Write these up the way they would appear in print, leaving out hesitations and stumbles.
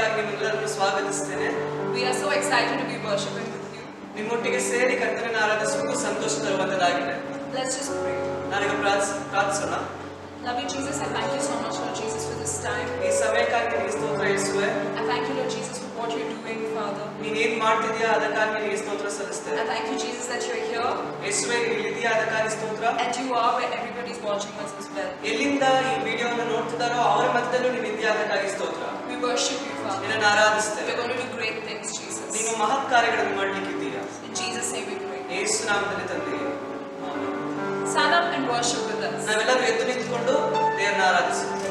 ಸಮಯಕ್ಕಾಗಿ ನಿಮ್ಮೆಲ್ಲರನ್ನು ಸ್ವಾಗತಿಸ್ತೇನೆ. We are so excited to be worshiping with you. ನಿಮ್ಮೊಟ್ಟಿಗೆ ಸೇರಿ ಕರ್ತನನ್ನು ಆರಾಧಿಸುವುದು ಸಂತೋಷ ತರುವಂತದ್ದಾಗಿದೆ. Let's just pray. ನಾನೀಗ ಪ್ರಾರ್ಥಿಸೋಣ. Loving Jesus, I thank you so much, Lord Jesus, for this time. ಈ ಸಮಯಕ್ಕಾಗಿ ನಿಮಗೆ ಸ್ತೋತ್ರ ಯೇಸುವೆ. I thank you, Lord Jesus, for what you're doing, Father. ನೀನು ಏನು ಮಾಡ್ತಿದ್ಯಾ ಅದಕ್ಕಾಗಿ ನಿಮಗೆ ಸ್ತೋತ್ರ ಸಲ್ಲಿಸ್ತೇನೆ. I thank you, Jesus, that you're here. ಯೇಸುವೆ ನೀನು ಇಲ್ಲಿದ್ದೀಯಾ ಅದಕ್ಕಾಗಿ ಸ್ತೋತ್ರ. And you are where everybody's watching us as well. ಎಲ್ಲಿಂದ ಈ ವಿಡಿಯೋವನ್ನು ನೋಡ್ತಿದ್ದಾರೋ ಅವರ ಮಧ್ಯದಲ್ಲೂ ನೀವು ಇದ್ದೀಯಾ ಅದಕ್ಕಾಗಿ ಸ್ತೋತ್ರ. We worship you, Father. ನಿನ್ನನ್ನು ಆರಾಧಿಸ್ತೇವೆ. We're going to do great things, Jesus. ನೀನು ಮಹತ್ ಕಾರ್ಯಗಳನ್ನು ಮಾಡಲಿಕ್ಕಿದ್ದೀಯಾ. In Jesus' name we pray. ಯೇಸು ನಾಮದಲ್ಲಿ ತಂದೆಯೇ. Stand up and worship with us. ನಾವೆಲ್ಲರೂ ಎದ್ದು ನಿಂತುಕೊಂಡು ದೇವರನ್ನ ಆರಾಧಿಸುತ್ತೇವೆ.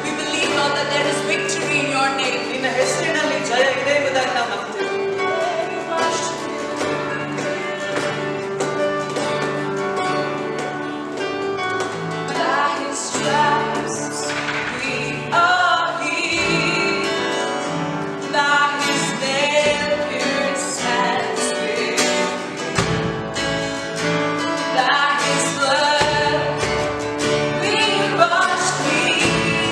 We believe, Lord, that there is victory in your name. ನಿನ್ನ ಹೆಸರಿನಲ್ಲಿ ಜಯ ಇದೆ ಎಂಬುದಾಗಿ ನಾವು ನಂಬುತ್ತೇವೆ. By his stripes we are healed. By his nail pierced hands we're free. By his blood we washed clean.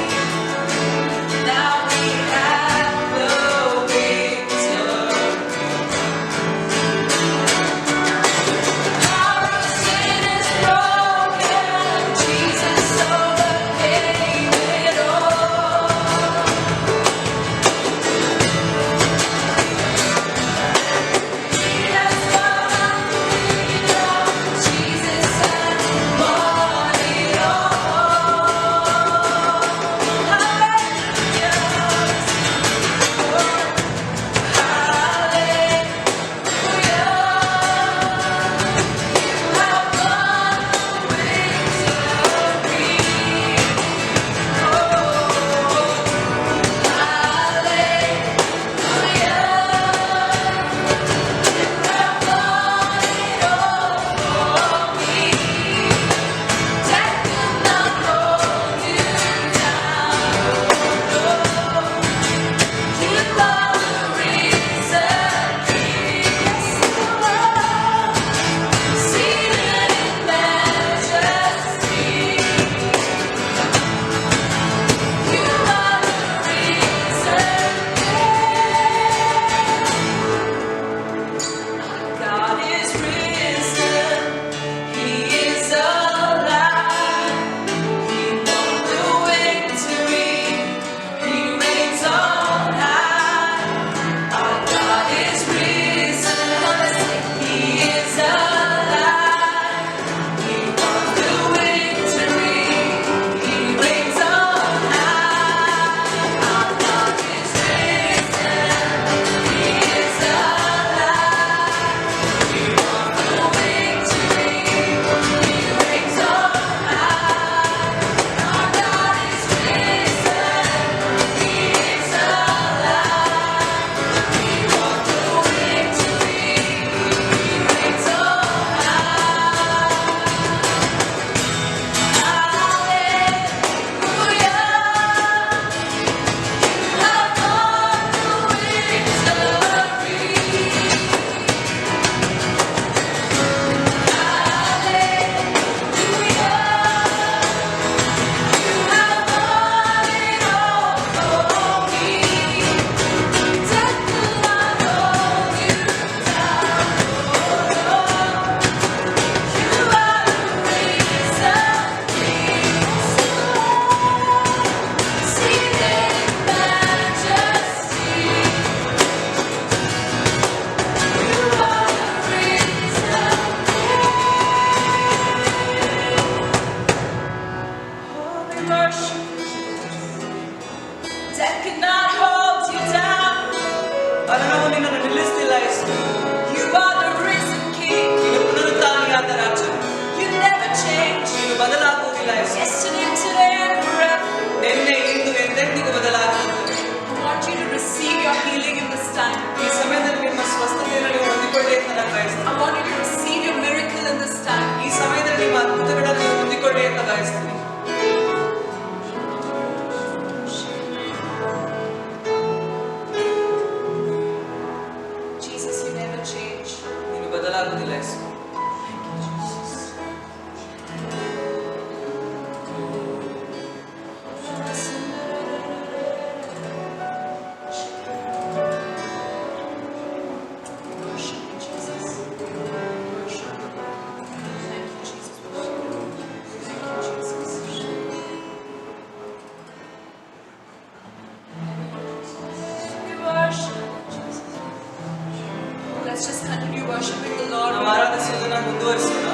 Death cannot hold you down. ಮರಣವು ನಿನ್ನನ್ನು ನಿಲ್ಲಿಸ್ತಿಲ್ಲ ಯೇಸು. You are the risen King. ನೀನು ಪುನರುತ್ಥಾನಿಯಾದ ರಾಜನು. You never change. ನೀನು ಬದಲಾಗುವುದಿಲ್ಲ ಯೇಸು. Yesterday, today, and forever. ನಿನ್ನೆ ಇಂದು ಎಂದೆಂದಿಗೂ ಬದಲಾಗುತ್ತದೆ. I want you to receive your healing in this time. ಈ ಸಮಯದಲ್ಲಿ ನಿಮ್ಮ ಸ್ವಸ್ಥತೆಯನ್ನು ನೀವು ಹೊಂದಿಕೊಳ್ಳಿ ಅಂತ ನಾನು ಬಯಸ್ತೀನಿ. I want you to receive your miracle in this time. ಈ ಸಮಯದಲ್ಲಿ ನಿಮ್ಮ ಅದ್ಭುತಗಳನ್ನು ನೀವು ಹೊಂದಿಕೊಳ್ಳಿ ಅಂತ ಬಯಸ್ತೀನಿ. Jesus, you never change. ನೀನು ಬದಲಾಗುವುದಿಲ್ಲ ಯೇಸು. Worship you, Jesus. Worship you. Thank you, Jesus. Thank you, Jesus. We worship you, Jesus. Let's just continue worshiping the Lord. ನಾವು ಆರಾಧಿಸುವುದನ್ನು ಮುಂದುವರಿಸೋಣ.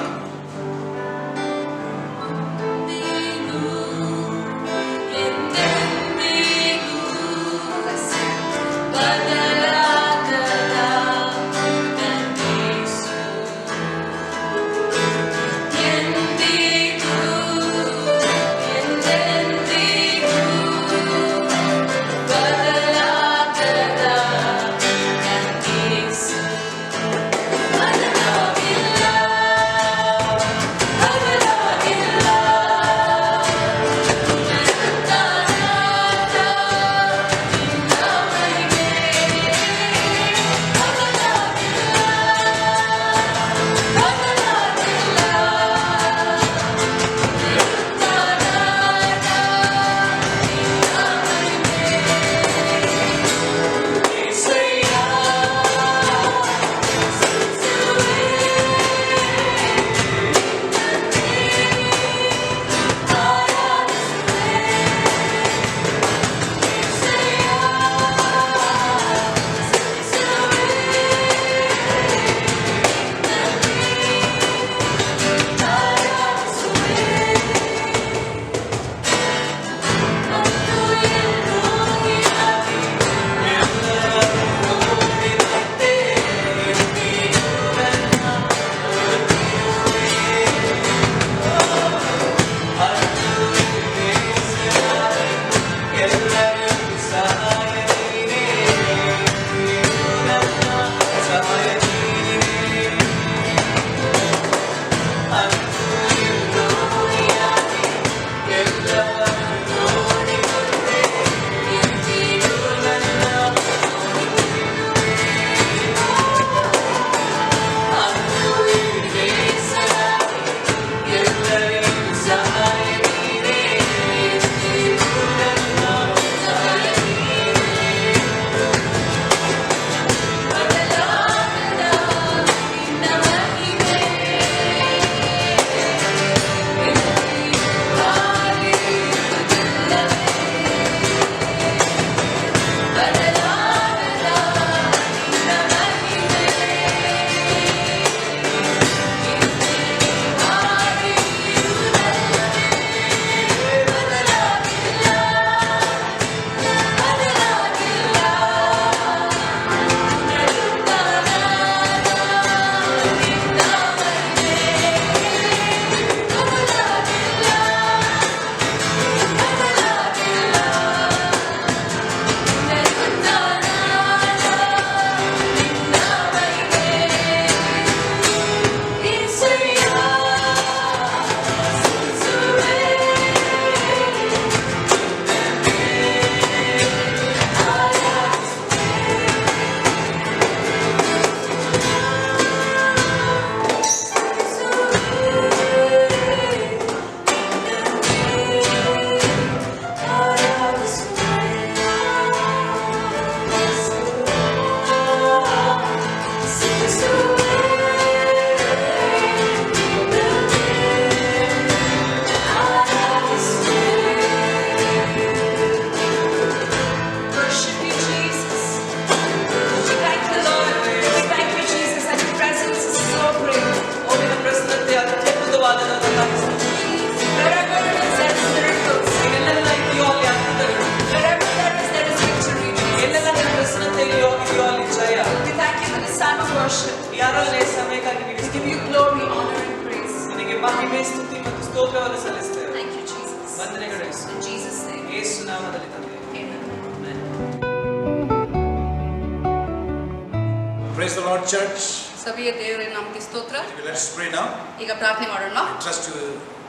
Yes. worship. ಈ ಆರಾಧನೆಯ ಸಮಯಕ್ಕಾಗಿ We give you glory, honor, and praise. ನಿನಗೆ ಮಹಿಮೆ, ಸ್ತುತಿ ಮತ್ತು ಸ್ತೋತ್ರವನ್ನು ಸಲ್ಲಿಸ್ತೇವೆ. Thank you, Jesus. ವಂದನೆಗಳು ಯೇಸು. In Jesus' name. ಯೇಸು ನಾಮದಲ್ಲಿ ತಂದೆ. Amen. Amen. Praise the Lord, church. ಸಭೆಯ ದೇವರ ನಾಮಕ್ಕೆ ಸ್ತೋತ್ರ. Let's pray now. ಈಗ ಪ್ರಾರ್ಥನೆ ಮಾಡೋಣ. I trust you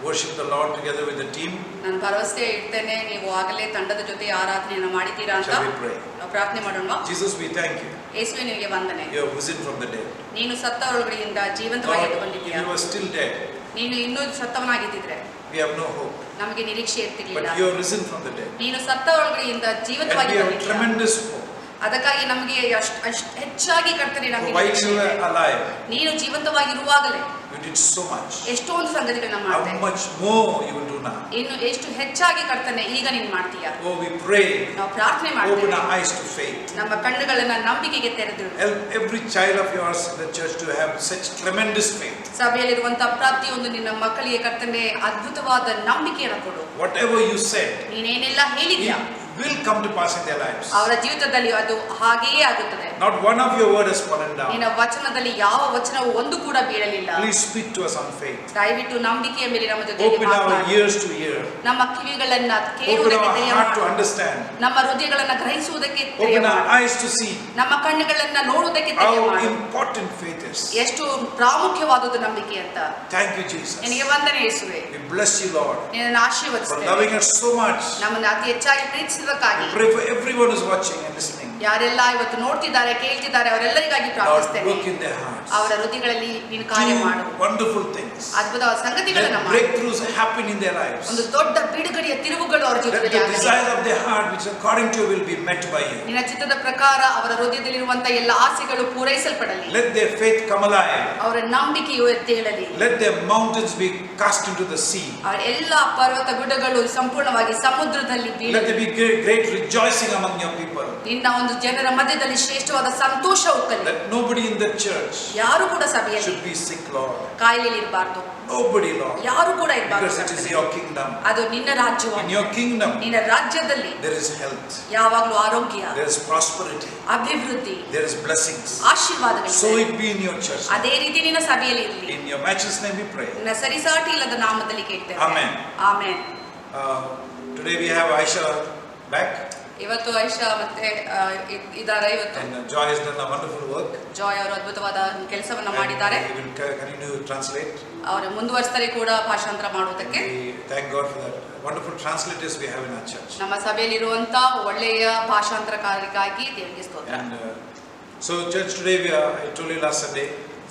worship the Lord together with the team. ನಾನು ಭರವಸೆ ಇಡ್ತೇನೆ ನೀವು ಆಗಲೇ ತಂಡದ ಜೊತೆ ಆರಾಧನೆಯನ್ನು ಮಾಡಿದ್ದೀರಾ ಅಂತ. Shall we pray? ನಾವು ಪ್ರಾರ್ಥನೆ ಮಾಡೋಣ. Jesus, we thank you. ಯೇಸುವೆ ನಿಮಗೆ ವಂದನೆ. You have risen from the dead. ನೀನು ಸತ್ತವರೊಳಗಡೆಯಿಂದ ಜೀವಂತವಾಗಿ ಎದ್ದು Lord, if ಬಂದಿದ್ದೀಯಾ. you were still dead, ನೀನು ಇನ್ನೂ ಸತ್ತವನಾಗಿದ್ದಿದ್ರೆ we have no hope. ನಮಗೆ ನಿರೀಕ್ಷೆ ಇರ್ತಿರ್ಲಿಲ್ಲ. But you have risen from the dead. ನೀನು ಸತ್ತವರೊಳಗಡೆಯಿಂದ And ಜೀವಂತವಾಗಿ we have ಬಂದಿದ್ದೀಯಾ. tremendous hope. ಅದಕ್ಕಾಗಿ ನಮಗೆ ಅಷ್ಟು ಹೆಚ್ಚಾಗಿ ಕರ್ತನೆ For ನಮಗೆ while ನಿರೀಕ್ಷೆ you ಇದೆ. were alive, ನೀನು ಜೀವಂತವಾಗಿರುವಾಗಲೇ you did so much. ಎಷ್ಟೊಂದು ಸಂಗತಿಗಳನ್ನ How ಮಾಡ್ದೆ. much more you will do now? ಇನ್ನು ಎಷ್ಟು ಹೆಚ್ಚಾಗಿ ಕರ್ತನೆ ಈಗ ನೀನು ಮಾಡ್ತೀಯ. Oh, we pray. ನಾವು ಪ್ರಾರ್ಥನೆ Open ಮಾಡ್ತೇವೆ. our eyes to faith. ನಮ್ಮ ಕಣ್ಣುಗಳನ್ನ ನಂಬಿಕೆಗೆ ತೆರೆದು Help every child of yours in the church to have such tremendous faith. ಸಭೆಯಲ್ಲಿರುವಂತಹ ಪ್ರತಿಯೊಂದು ನಿನ್ನ ಮಕ್ಕಳಿಗೆ ಕರ್ತನೆ ಅದ್ಭುತವಾದ ನಂಬಿಕೆಯನ್ನು ಕೊಡು. Whatever you said, ನೀನೇನೆಲ್ಲ ಹೇಳಿದ್ಯಾ it will come to pass in their lives. ಅವರ ಜೀವಿತದಲ್ಲಿ ಅದು ಹಾಗೆಯೇ ಆಗುತ್ತದೆ. Not one of your word has fallen down. ನಿನ್ನ ವಚನದಲ್ಲಿ ಯಾವ ವಚನವೂ ಒಂದು ಕೂಡ ಬೀಳಲಿಲ್ಲ. Please speak to us on faith. ದಯವಿಟ್ಟು ನಂಬಿಕೆಯ ಮೇಲೆ ನಮ್ಮ ಜೊತೆ Open our ears to hear. ನಮ್ಮ ಕಿವಿಗಳನ್ನ Open ಕೇಳುವುದಕ್ಕೆ our ಧೈರ್ಯ heart to ಮಾಡು. understand. ನಮ್ಮ ಹೃದಯಗಳನ್ನ ಗ್ರಹಿಸುವುದಕ್ಕೆ ಧೈರ್ಯ Open our ಮಾಡು. eyes to see ನಮ್ಮ ಕಣ್ಣುಗಳನ್ನ ನೋಡುವುದಕ್ಕೆ ಧೈರ್ಯ how ಮಾಡು. important faith is. ಎಷ್ಟು ಪ್ರಾಮುಖ್ಯವಾದುದು ನಂಬಿಕೆ ಅಂತ. Thank you, Jesus. ನಿನಗೆ ವಂದನೆ ಯೇಸುವೆ. We bless you, Lord, ನಿನ್ನನ್ನು for ಆಶೀರ್ವದಿಸುತ್ತೇವೆ. loving us so much. ನಮ್ಮನ್ನು ಅತಿ ಹೆಚ್ಚಾಗಿ ಪ್ರೀತಿಸಿದ್ದಕ್ಕಾಗಿ We pray for everyone who's watching and listening. ಯಾರೆಲ್ಲ ಇವತ್ತು ನೋಡ್ತಿದ್ದಾರೆ ಕೇಳ್ತಿದ್ದಾರೆ ಅವರೆಲ್ಲರಿಗಾಗಿ Lord, ಪ್ರಾರ್ಥಿಸ್ತೇನೆ. work in their hearts. ಅವರ ಹೃದಯಗಳಲ್ಲಿ ನೀನು ಕಾರ್ಯ ಮಾಡು. Do wonderful things. ಅದ್ಭುತವಾದ ಸಂಗತಿಗಳನ್ನ Let ಮಾಡು. breakthroughs happen in their lives. ಒಂದು ದೊಡ್ಡ ಬಿಡುಗಡೆಯ ತಿರುವುಗಳು ಅವರ Let ಜೀವಿತದಲ್ಲಿ the ಆಗಲಿ. desires of their heart, which according to you will be met by you. ನಿನ್ನ ಚಿತ್ತದ ಪ್ರಕಾರ ಅವರ ಹೃದಯದಲ್ಲಿರುವಂತಹ ಎಲ್ಲ ಆಸೆಗಳು ಪೂರೈಸಲ್ಪಡಲಿ. Let their faith come alive. ಅವರ ನಂಬಿಕೆಯು ಎದ್ದೇಳಲಿ. Let their mountains be cast into the sea. ಅವರ ಎಲ್ಲ ಪರ್ವತ ಗುಡ್ಡಗಳು ಸಂಪೂರ್ಣವಾಗಿ ಸಮುದ್ರದಲ್ಲಿ Let ಬೀಳಲಿ. there be great rejoicing among your people. ನಿನ್ನ ಒಂದು ಜನರ ಮಧ್ಯದಲ್ಲಿ ಶ್ರೇಷ್ಠವಾದ ಸಂತೋಷ Ukkali. That nobody in the church ಯಾರು ಕೂಡ ಸಭೆಯಲ್ಲಿ should be sick, Lord. ಕಾಯಿಲೆಯಲ್ಲಿ ಇರಬಾರ್ದು. Nobody, Lord. ಯಾರು ಕೂಡ Because it is ಇರಬಾರ್ದು. your kingdom. ಅದು ನಿನ್ನ In ರಾಜ್ಯವಾಗಿದೆ. your kingdom, ನಿನ್ನ ರಾಜ್ಯದಲ್ಲಿ there is health, ಯಾವಾಗಲೂ ಆರೋಗ್ಯ, there is prosperity, ಅಭಿವೃದ್ಧಿ, there is blessings. ಆಶೀರ್ವಾದಗಳು. So it be in your church. ಅದೇ ರೀತಿ ನಿನ್ನ ಸಭೆಯಲ್ಲಿ ಇರಲಿ. In your matchless name we pray. ನಿನ್ನ ಸರಿಸಾಟಿ ಇಲ್ಲದ ನಾಮದಲ್ಲಿ ಕೇಳ್ತೇವೆ. Amen. Amen. Today we have Aisha back, ಇವತ್ತು ಐಶಾ ಮತ್ತೆ ಇದ್ದಾರೆ. ಇವತ್ತು and Joy has done a wonderful work. Joy ಅವರು ಅದ್ಭುತವಾದ ಕೆಲಸವನ್ನ And ಮಾಡಿದ್ದಾರೆ. he will continue to translate. ಅವರು ಮುಂದುವರಿಸ್ತಾರೆ ಕೂಡ ಭಾಷಾಂತರ ಮಾಡುವುದಕ್ಕೆ. We thank God for that wonderful translators we have in our church. ನಮ್ಮ ಸಭೆಯಲ್ಲಿರುವಂತ ಒಳ್ಳೆಯ ಭಾಷಾಂತರಕಾರರಿಗಾಗಿ ದೇವರಿಗೆ ಸ್ತೋತ್ರ. And so church today I told you last Sunday,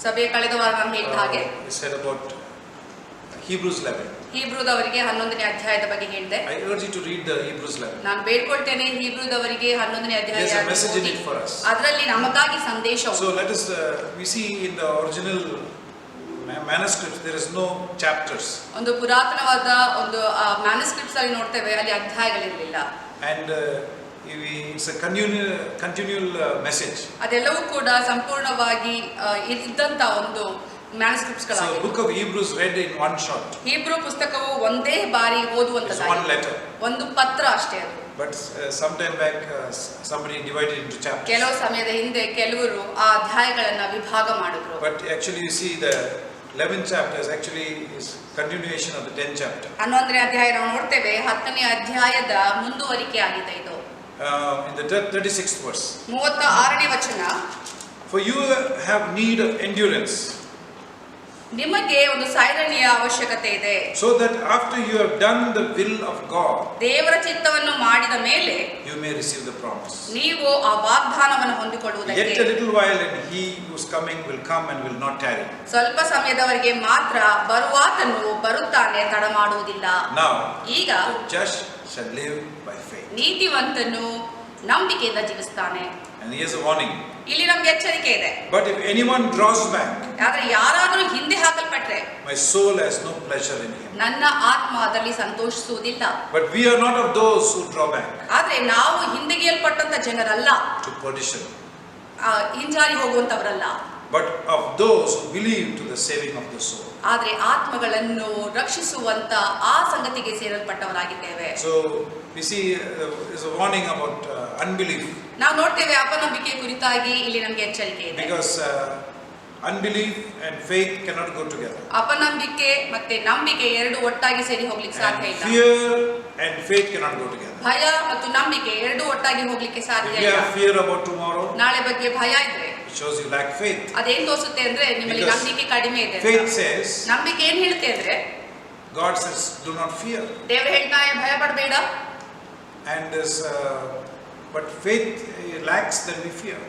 ಸಭೆ ಕಳೆದ ವಾರ ನಾನು ಹೇಳಿದ ಹಾಗೆ we said about Hebrews 11. ಹೀಬ್ರೂದವರಿಗೆ 11ನೇ ಅಧ್ಯಾಯದ ಬಗ್ಗೆ ಹೇಳಿದೆ. I urge you to read the Hebrews 11. ನಾನು ಬೇಡ್ಕೊಳ್ತೇನೆ ಹೀಬ್ರೂದವರಿಗೆ 11ನೇ There's a ಅಧ್ಯಾಯ message in it for us. ಅದರಲ್ಲಿ ನಮಗಾಗಿ ಸಂದೇಶವು. So let us we see in the original manuscript there is no chapters, ಒಂದು ಪುರಾತನವಾದ ಒಂದು ಮ್ಯಾನುಸ್ಕ್ರಿಪ್ಟ್ಸ್ ಅಲ್ಲಿ ನೋಡ್ತೇವೆ, ಅಲ್ಲಿ ಅಧ್ಯಾಯಗಳಿರಲಿಲ್ಲ. and it's a continual message. ಅದೆಲ್ಲವೂ ಕೂಡ ಸಂಪೂರ್ಣವಾಗಿ ಇದ್ದಂತ ಒಂದು ಮ್ಯಾನುಸ್ಕ್ರಿಪ್ಟ್ಸ್ So ಗಳಾಗಿವೆ. book of Hebrews read in one shot. Hebrew ಪುಸ್ತಕವು ಒಂದೇ ಬಾರಿ It's one ಓದುವಂತದ್ದಾಗಿದೆ. letter. ಒಂದು ಪತ್ರ ಅಷ್ಟೇ ಅದು. But some time back somebody divided into chapters. ಕೆಲವು ಸಮಯದ ಹಿಂದೆ ಕೆಲವರು ಆ ಅಧ್ಯಾಯಗಳನ್ನ ವಿಭಾಗ ಮಾಡಿದ್ರು. But actually you see the 11th chapter is actually is continuation of the 10th chapter. 11ನೇ ಅಧ್ಯಾಯ ನಾವು ನೋಡ್ತೇವೆ 10ನೇ ಅಧ್ಯಾಯದ ಮುಂದುವರಿಕೆ ಆಗಿದೆ ಇದು. In the 36th verse. 36ನೇ ವಚನ, For you have need of endurance, ನಿಮಗೆ ಒಂದು ಸೈರಣೆಯ ಅವಶ್ಯಕತೆ ಇದೆ. so that after you have done the will of God, ದೇವರ ಚಿತ್ತವನ್ನು ಮಾಡಿದ ಮೇಲೆ you may receive the promise. ನೀವು ಆ ವಾಗ್ದಾನವನ್ನು Yet a ಹೊಂದಿಕೊಳ್ಳುವುದಕ್ಕೆ little while and he who's coming will come and will not tarry. ಸ್ವಲ್ಪ ಸಮಯದವರೆಗೆ ಮಾತ್ರ ಬರುವಾತನು ಬರುತ್ತಾನೆ, ತಡ ಮಾಡುವುದಿಲ್ಲ. Now ಈಗ the just shall live by faith. ನೀತಿವಂತನು ನಂಬಿಕೆಯಿಂದ ಜೀವಿಸ್ತಾನೆ. And here's a warning. ಇಲ್ಲಿ ನಮ್ಗೆ ಎಚ್ಚರಿಕೆ ಇದೆ. But if anyone draws back, ಆದ್ರೆ ಯಾರಾದ್ರೂ ಹಿಂದೆ ಹಾಕಲ್ಪಟ್ರೆ my soul has no pleasure in him. ನನ್ನ ಆತ್ಮ ಅದರಲ್ಲಿ ಸಂತೋಷಿಸುವುದಿಲ್ಲ. But we are not of those who draw back ಆದ್ರೆ ನಾವು ಹಿಂದೆಗೆಯಲ್ಪಟ್ಟಂತ ಜನರಲ್ಲ, to perdition, ಹಿಂಜಾರಿ ಹೋಗುವಂತವರಲ್ಲ, but of those who believe to the saving of the soul. ಆದ್ರೆ ಆತ್ಮಗಳನ್ನು ರಕ್ಷಿಸುವಂತ ಆ ಸಂಗತಿಗೆ ಸೇರಲ್ಪಟ್ಟವರಾಗಿದ್ದೇವೆ. So we see there's a warning about unbelief. ನಾವು ನೋಡ್ತೇವೆ ಅಪನಂಬಿಕೆ ಕುರಿತಾಗಿ ಇಲ್ಲಿ ನಮಗೆ ಎಚ್ಚರಿಕೆ ಇದೆ. Because unbelief and faith cannot go together. ಅಪನಂಬಿಕೆ ಮತ್ತೆ ನಂಬಿಕೆ ಎರಡು ಒಟ್ಟಾಗಿ ಸೇರಿ ಹೋಗ್ಲಿಕ್ಕೆ ಸಾಧ್ಯ And ಇಲ್ಲ. fear and faith cannot go together. ಭಯ ಮತ್ತು ನಂಬಿಕೆ ಎರಡು ಒಟ್ಟಾಗಿ ಹೋಗ್ಲಿಕ್ಕೆ ಸಾಧ್ಯ If you ಇಲ್ಲ. have fear about tomorrow, ನಾಳೆ ಬಗ್ಗೆ ಭಯ ಇದ್ರೆ it shows you lack faith. ಅದೇನ್ ತೋರಿಸುತ್ತೆ ಅಂದ್ರೆ ನಿಮ್ಮಲ್ಲಿ Because ನಂಬಿಕೆ ಕಡಿಮೆ ಇದೆ ಅಂತ. Faith says, ನಂಬಿಕೆ ಏನ್ ಹೇಳುತ್ತೆ ಅಂದ್ರೆ God says, do not fear. ದೇವರು ಹೇಳ್ತಾನೆ ಭಯ ಪಡಬೇಡ. And this, but faith lacks, then we fear.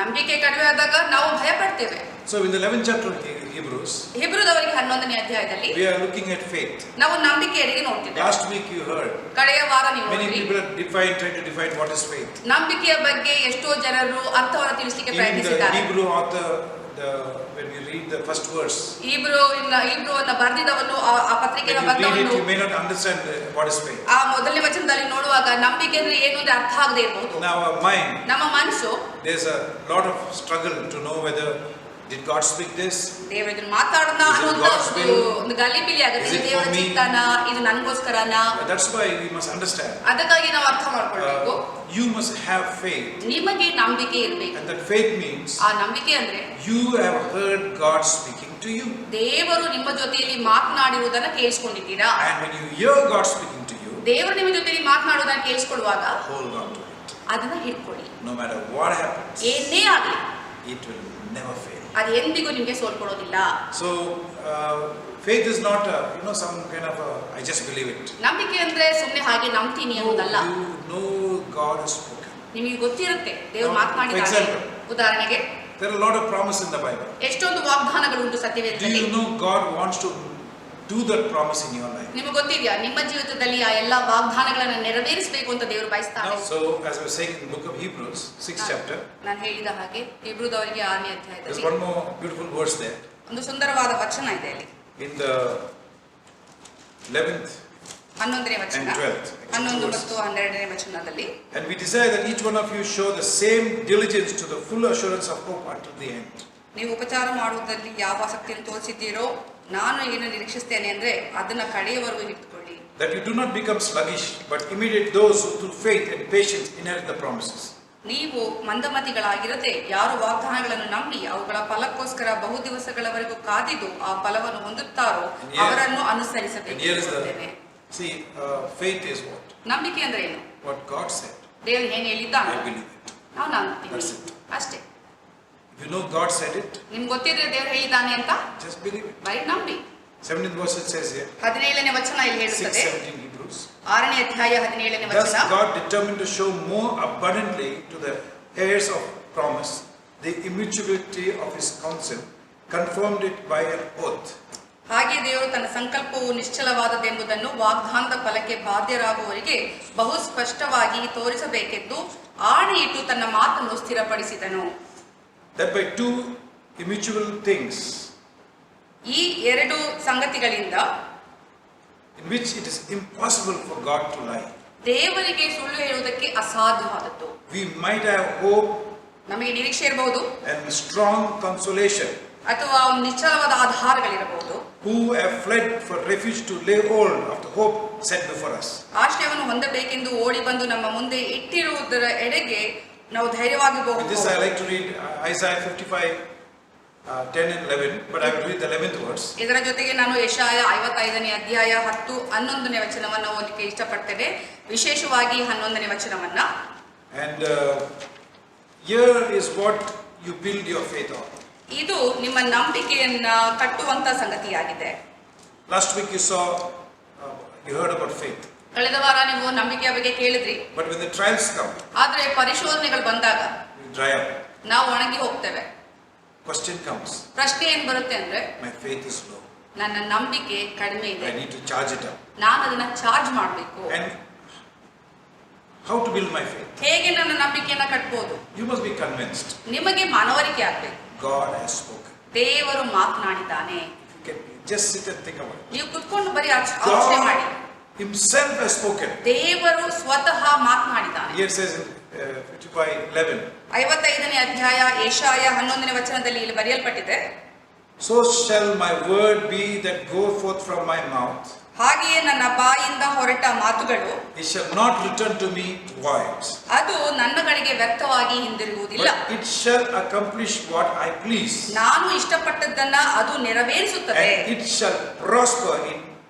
ನಂಬಿಕೆ ಕಡಿಮೆ ಆದಾಗ ನಾವು ಭಯ ಪಡ್ತೇವೆ. So in the 11th chapter of Hebrews, ಹಿಬ್ರದವರಿಗೆ 11ನೇ ಅಧ್ಯಾಯದಲ್ಲಿ we are looking at faith. ನಾವು ನಂಬಿಕೆಯರಿಗೆ ನೋಡ್ತಿದ್ದೇವೆ. Last week you heard, ಕಡೆಯ ವಾರ ನೀವು many ನೋಡಿದ್ರಿ. people are trying to define what is faith. ನಂಬಿಕೆಯ ಬಗ್ಗೆ ಎಷ್ಟೋ ಜನರು ಅರ್ಥವನ್ನು ತಿಳಿಸಲಿಕ್ಕೆ Even the ಪ್ರಯತ್ನಿಸಿದ್ದಾರೆ. Hebrew author, when we read the first verse, ಇಬ್ರುವನ್ನ ಬರೆದಿದ್ದವನು ಆ ಪತ್ರಿಕೆಯ when you read it, ಬರೆದವನು you may not understand what is faith. ಆ ಮೊದಲನೇ ವಚನದಲ್ಲಿ ನೋಡುವಾಗ ನಂಬಿಕೆ ಅಂದ್ರೆ ಏನು ಅಂತ ಅರ್ಥ ಆಗದೆ ಇರಬಹುದು. In our mind, ನಮ್ಮ ಮನಸ್ಸು there's a lot of struggle to know whether did God speak this? ದೇವರು ಇದನ್ನ ಮಾತಾಡೋಣ Is it ಅನ್ನುವಂತ God's will? ಒಂದು ಗಲಿಬಿಲಿ ಆಗುತ್ತೆ. Is it ಇದು ದೇವರ for me? ಚಿತ್ತನ, ಇದು ನನಗೋಸ್ಕರನ. That's why we must understand. ಅದಕ್ಕಾಗಿ ನಾವು ಅರ್ಥ ಮಾಡ್ಕೊಳ್ಬೇಕು. You must have faith, ನಿಮಗೆ ನಂಬಿಕೆ ಇರಬೇಕು. and that faith means ಆ ನಂಬಿಕೆ ಅಂದ್ರೆ you have heard God speaking to you. ದೇವರು ನಿಮ್ಮ ಜೊತೆಯಲ್ಲಿ ಮಾತನಾಡಿರುವುದನ್ನ ಕೇಳಿಸ್ಕೊಂಡಿದ್ದೀರಾ. And when you hear God speaking to you, ದೇವರು ನಿಮ್ಮ ಜೊತೆಯಲ್ಲಿ ಮಾತನಾಡುವುದನ್ನ ಕೇಳಿಸ್ಕೊಳ್ಳುವಾಗ hold on to it. ಅದನ್ನ ಹಿಡ್ಕೊಳ್ಳಿ. No matter what happens, ಏನೇ ಆಗಲಿ it will never fail. ಅದು ಎಂದಿಗೂ ನಿಮಗೆ ಸೋಲ್ಕೊಡೋದಿಲ್ಲ. So faith is not some kind of I just believe it. ನಂಬಿಕೆ ಅಂದ್ರೆ ಸುಮ್ಮನೆ ಹಾಗೆ ನಂಬ್ತೀನಿ ಅನ್ನೋದಲ್ಲ. You know God has spoken. ನಿಮಗೆ ಗೊತ್ತಿರುತ್ತೆ ದೇವರು For ಮಾತನಾಡಿದ್ದಾರೆ. example, ಉದಾಹರಣೆಗೆ there are a lot of promise in the Bible. ಎಷ್ಟೊಂದು ವಾಗ್ದಾನಗಳು ಉಂಟು Do ಸತ್ಯವೇದದಲ್ಲಿ. you know God wants to do that promise in your life? ನಿಮಗೆ ಗೊತ್ತಿದೆಯಾ ನಿಮ್ಮ ಜೀವಿತದಲ್ಲಿ ಆ ಎಲ್ಲಾ ವಾಗ್ದಾನಗಳನ್ನು ನೆರವೇರಿಸಬೇಕು ಅಂತ ದೇವರು ಬಯಸ್ತಾರೆ. So as I was saying in the book of Hebrews, 6th chapter, ನಾನು ಹೇಳಿದ ಹಾಗೆ ಇಬ್ರುದವರಿಗೆ 6ನೇ there's ಅಧ್ಯಾಯದಲ್ಲಿ one more beautiful verse there. ಒಂದು ಸುಂದರವಾದ ವಚನ ಇದೆ ಅಲ್ಲಿ. In the 11th 11ನೇ ವಚನ, and 12th, 11 ಮತ್ತು 12ನೇ ವಚನದಲ್ಲಿ, and we desire that each one of you show the same diligence to the full assurance of hope until the end. ನೀವು ಉಪಚಾರ ಮಾಡುವುದರಲ್ಲಿ ಯಾವ ಆಸಕ್ತಿಯನ್ನು ತೋರಿಸಿದ್ದೀರೋ ನಾನು ಏನು ನಿರೀಕ್ಷಿಸ್ತೇನೆ ಅಂದ್ರೆ ಅದನ್ನ ಕಡೆಯವರೆಗೂ ಹಿಡಿದುಕೊಳ್ಳಿ. That you do not become sluggish, but imitate those who through faith and patience inherit the promises. ನೀವು ಮಂದಮತಿಗಳಾಗಿರದೆ ಯಾರು ವಾಗ್ದಾನಗಳನ್ನು ನಂಬಿ ಅವುಗಳ ಫಲಕ್ಕೋಸ್ಕರ ಬಹು ದಿವಸಗಳವರೆಗೂ ಕಾದಿದ್ದು ಆ ಫಲವನ್ನು ಹೊಂದುತ್ತಾರೋ ಅವರನ್ನು ಅನುಸರಿಸಬೇಕು. See, faith is what? ನಂಬಿಕೆ ಅಂದ್ರೆ ಏನು? What God said. ದೇವರು ಏನ್ ಹೇಳಿದ್ದಾನೆ I believe it. ನಾವು ನಂಬ್ತೀವಿ That's it. ಅಷ್ಟೇ. If you know God said it, ನಿಮ್ಗೆ ಗೊತ್ತಿದ್ರೆ ದೇವರು ಹೇಳಿದ್ದಾನೆ ಅಂತ just believe it. ಬರೀ ನಂಬಿ. 17th verse it says here, 17ನೇ ವಚನ ಇಲ್ಲಿ ಹೇಳುತ್ತದೆ. 6:17 Hebrews. 6ನೇ ಅಧ್ಯಾಯ 17ನೇ Thus ವಚನ. God determined to show more abundantly to the heirs of promise the immutability of his counsel, confirmed it by an oath. ಹಾಗೆ ದೇವರು ತನ್ನ ಸಂಕಲ್ಪವು ನಿಶ್ಚಲವಾದದೆಂಬುದನ್ನು ವಾಗ್ದಾನದ ಫಲಕ್ಕೆ ಬಾಧ್ಯರಾಗುವವರಿಗೆ ಬಹು ಸ್ಪಷ್ಟವಾಗಿ ತೋರಿಸಬೇಕೆಂದು ಆಣೆಯಿಟ್ಟು ತನ್ನ ಮಾತನ್ನು ಸ್ಥಿರಪಡಿಸಿದನು. That by two immutable things, ಈ ಎರಡು ಸಂಗತಿಗಳಿಂದ in which it is impossible for God to lie, ದೇವರಿಗೆ ಸುಳ್ಳು ಹೇಳುವುದಕ್ಕೆ ಅಸಾಧ್ಯವಾದದ್ದು. we might have hope ನಮಗೆ ನಿರೀಕ್ಷೆ ಇರಬಹುದು and strong consolation, ಅಥವಾ ಒಂದು ನಿಶ್ಚಲವಾದ ಆಧಾರಗಳಿರಬಹುದು. who have fled for refuge to lay hold of the hope set before us. ಆಶ್ರಯವನ್ನು ಹೊಂದಬೇಕೆಂದು ಓಡಿ ಬಂದು ನಮ್ಮ ಮುಂದೆ ಇಟ್ಟಿರುವುದರ ಎಡೆಗೆ ನಾವು ಧೈರ್ಯವಾಗಿ With this I like to read Isaiah 55, 10 and 11, but I will read the 11th verse. ಇದರ ಜೊತೆಗೆ ನಾನು ಯೆಶಾಯ 55ನೇ ಅಧ್ಯಾಯ 10, 11ನೇ ವಚನವನ್ನು ಓದಲಿಕ್ಕೆ ಇಷ್ಟಪಡ್ತೇನೆ, ವಿಶೇಷವಾಗಿ 11ನೇ ವಚನವನ್ನ. And here is what you build your faith on. ಇದು ನಿಮ್ಮ ನಂಬಿಕೆಯನ್ನ ಕಟ್ಟುವಂತ ಸಂಗತಿಯಾಗಿದೆ. Last week you saw, you heard about faith. ಕಳೆದ ವಾರ ನೀವು ನಂಬಿಕೆಯ ಬಗ್ಗೆ ಕೇಳಿದ್ರಿ. But when the trials come, ಆದ್ರೆ ಪರಿಶೋಧನೆಗಳು ಬಂದಾಗ we dry up. ನಾವು ಒಣಗಿ ಹೋಗ್ತೇವೆ. Question comes. ಪ್ರಶ್ನೆ ಏನ್ ಬರುತ್ತೆ ಅಂದ್ರೆ, My faith is low. ನನ್ನ ನಂಬಿಕೆ ಕಡಿಮೆ ಇದೆ, I need to charge it up. ನಾನು ಅದನ್ನ ಚಾರ್ಜ್ ಮಾಡಬೇಕು. And how to build my faith? ಹೇಗೆ ನನ್ನ ನಂಬಿಕೆಯನ್ನ ಕಟ್ಬೋದು? You must be convinced. ನಿಮಗೆ ಮನವರಿಕೆ ಆಗ್ಬೇಕು. God has spoken. ದೇವರು ಮಾತನಾಡಿದ್ದಾನೆ. You can just sit and think about it. ನೀವು ಕುತ್ಕೊಂಡು ಬರೀ ಆಲೋಚನೆ ಮಾಡಿ. God himself has spoken. ದೇವರು ಸ್ವತಃ ಮಾತನಾಡಿದ್ದಾನೆ. Here it says in 55:11. 55ನೇ ಅಧ್ಯಾಯ ಯೆಶಾಯ 11ನೇ ವಚನದಲ್ಲಿ ಇಲ್ಲಿ ಬರೆಯಲ್ಪಟ್ಟಿದೆ, So shall my word be that go forth from my mouth. ಹಾಗೆಯೇ ನನ್ನ ಬಾಯಿಂದ ಹೊರಟ ಮಾತುಗಳು It shall not return to me void. ಅದು ನನ್ನ ಕಡೆಗೆ ಕಡೆಗೆ ವ್ಯರ್ಥವಾಗಿ ಹಿಂದಿರುಗುವುದಿಲ್ಲ. But it shall accomplish what I please. ನಾನು ಇಷ್ಟಪಟ್ಟದ್ದನ್ನ ಅದು ನೆರವೇರಿಸುತ್ತದೆ. And it shall prosper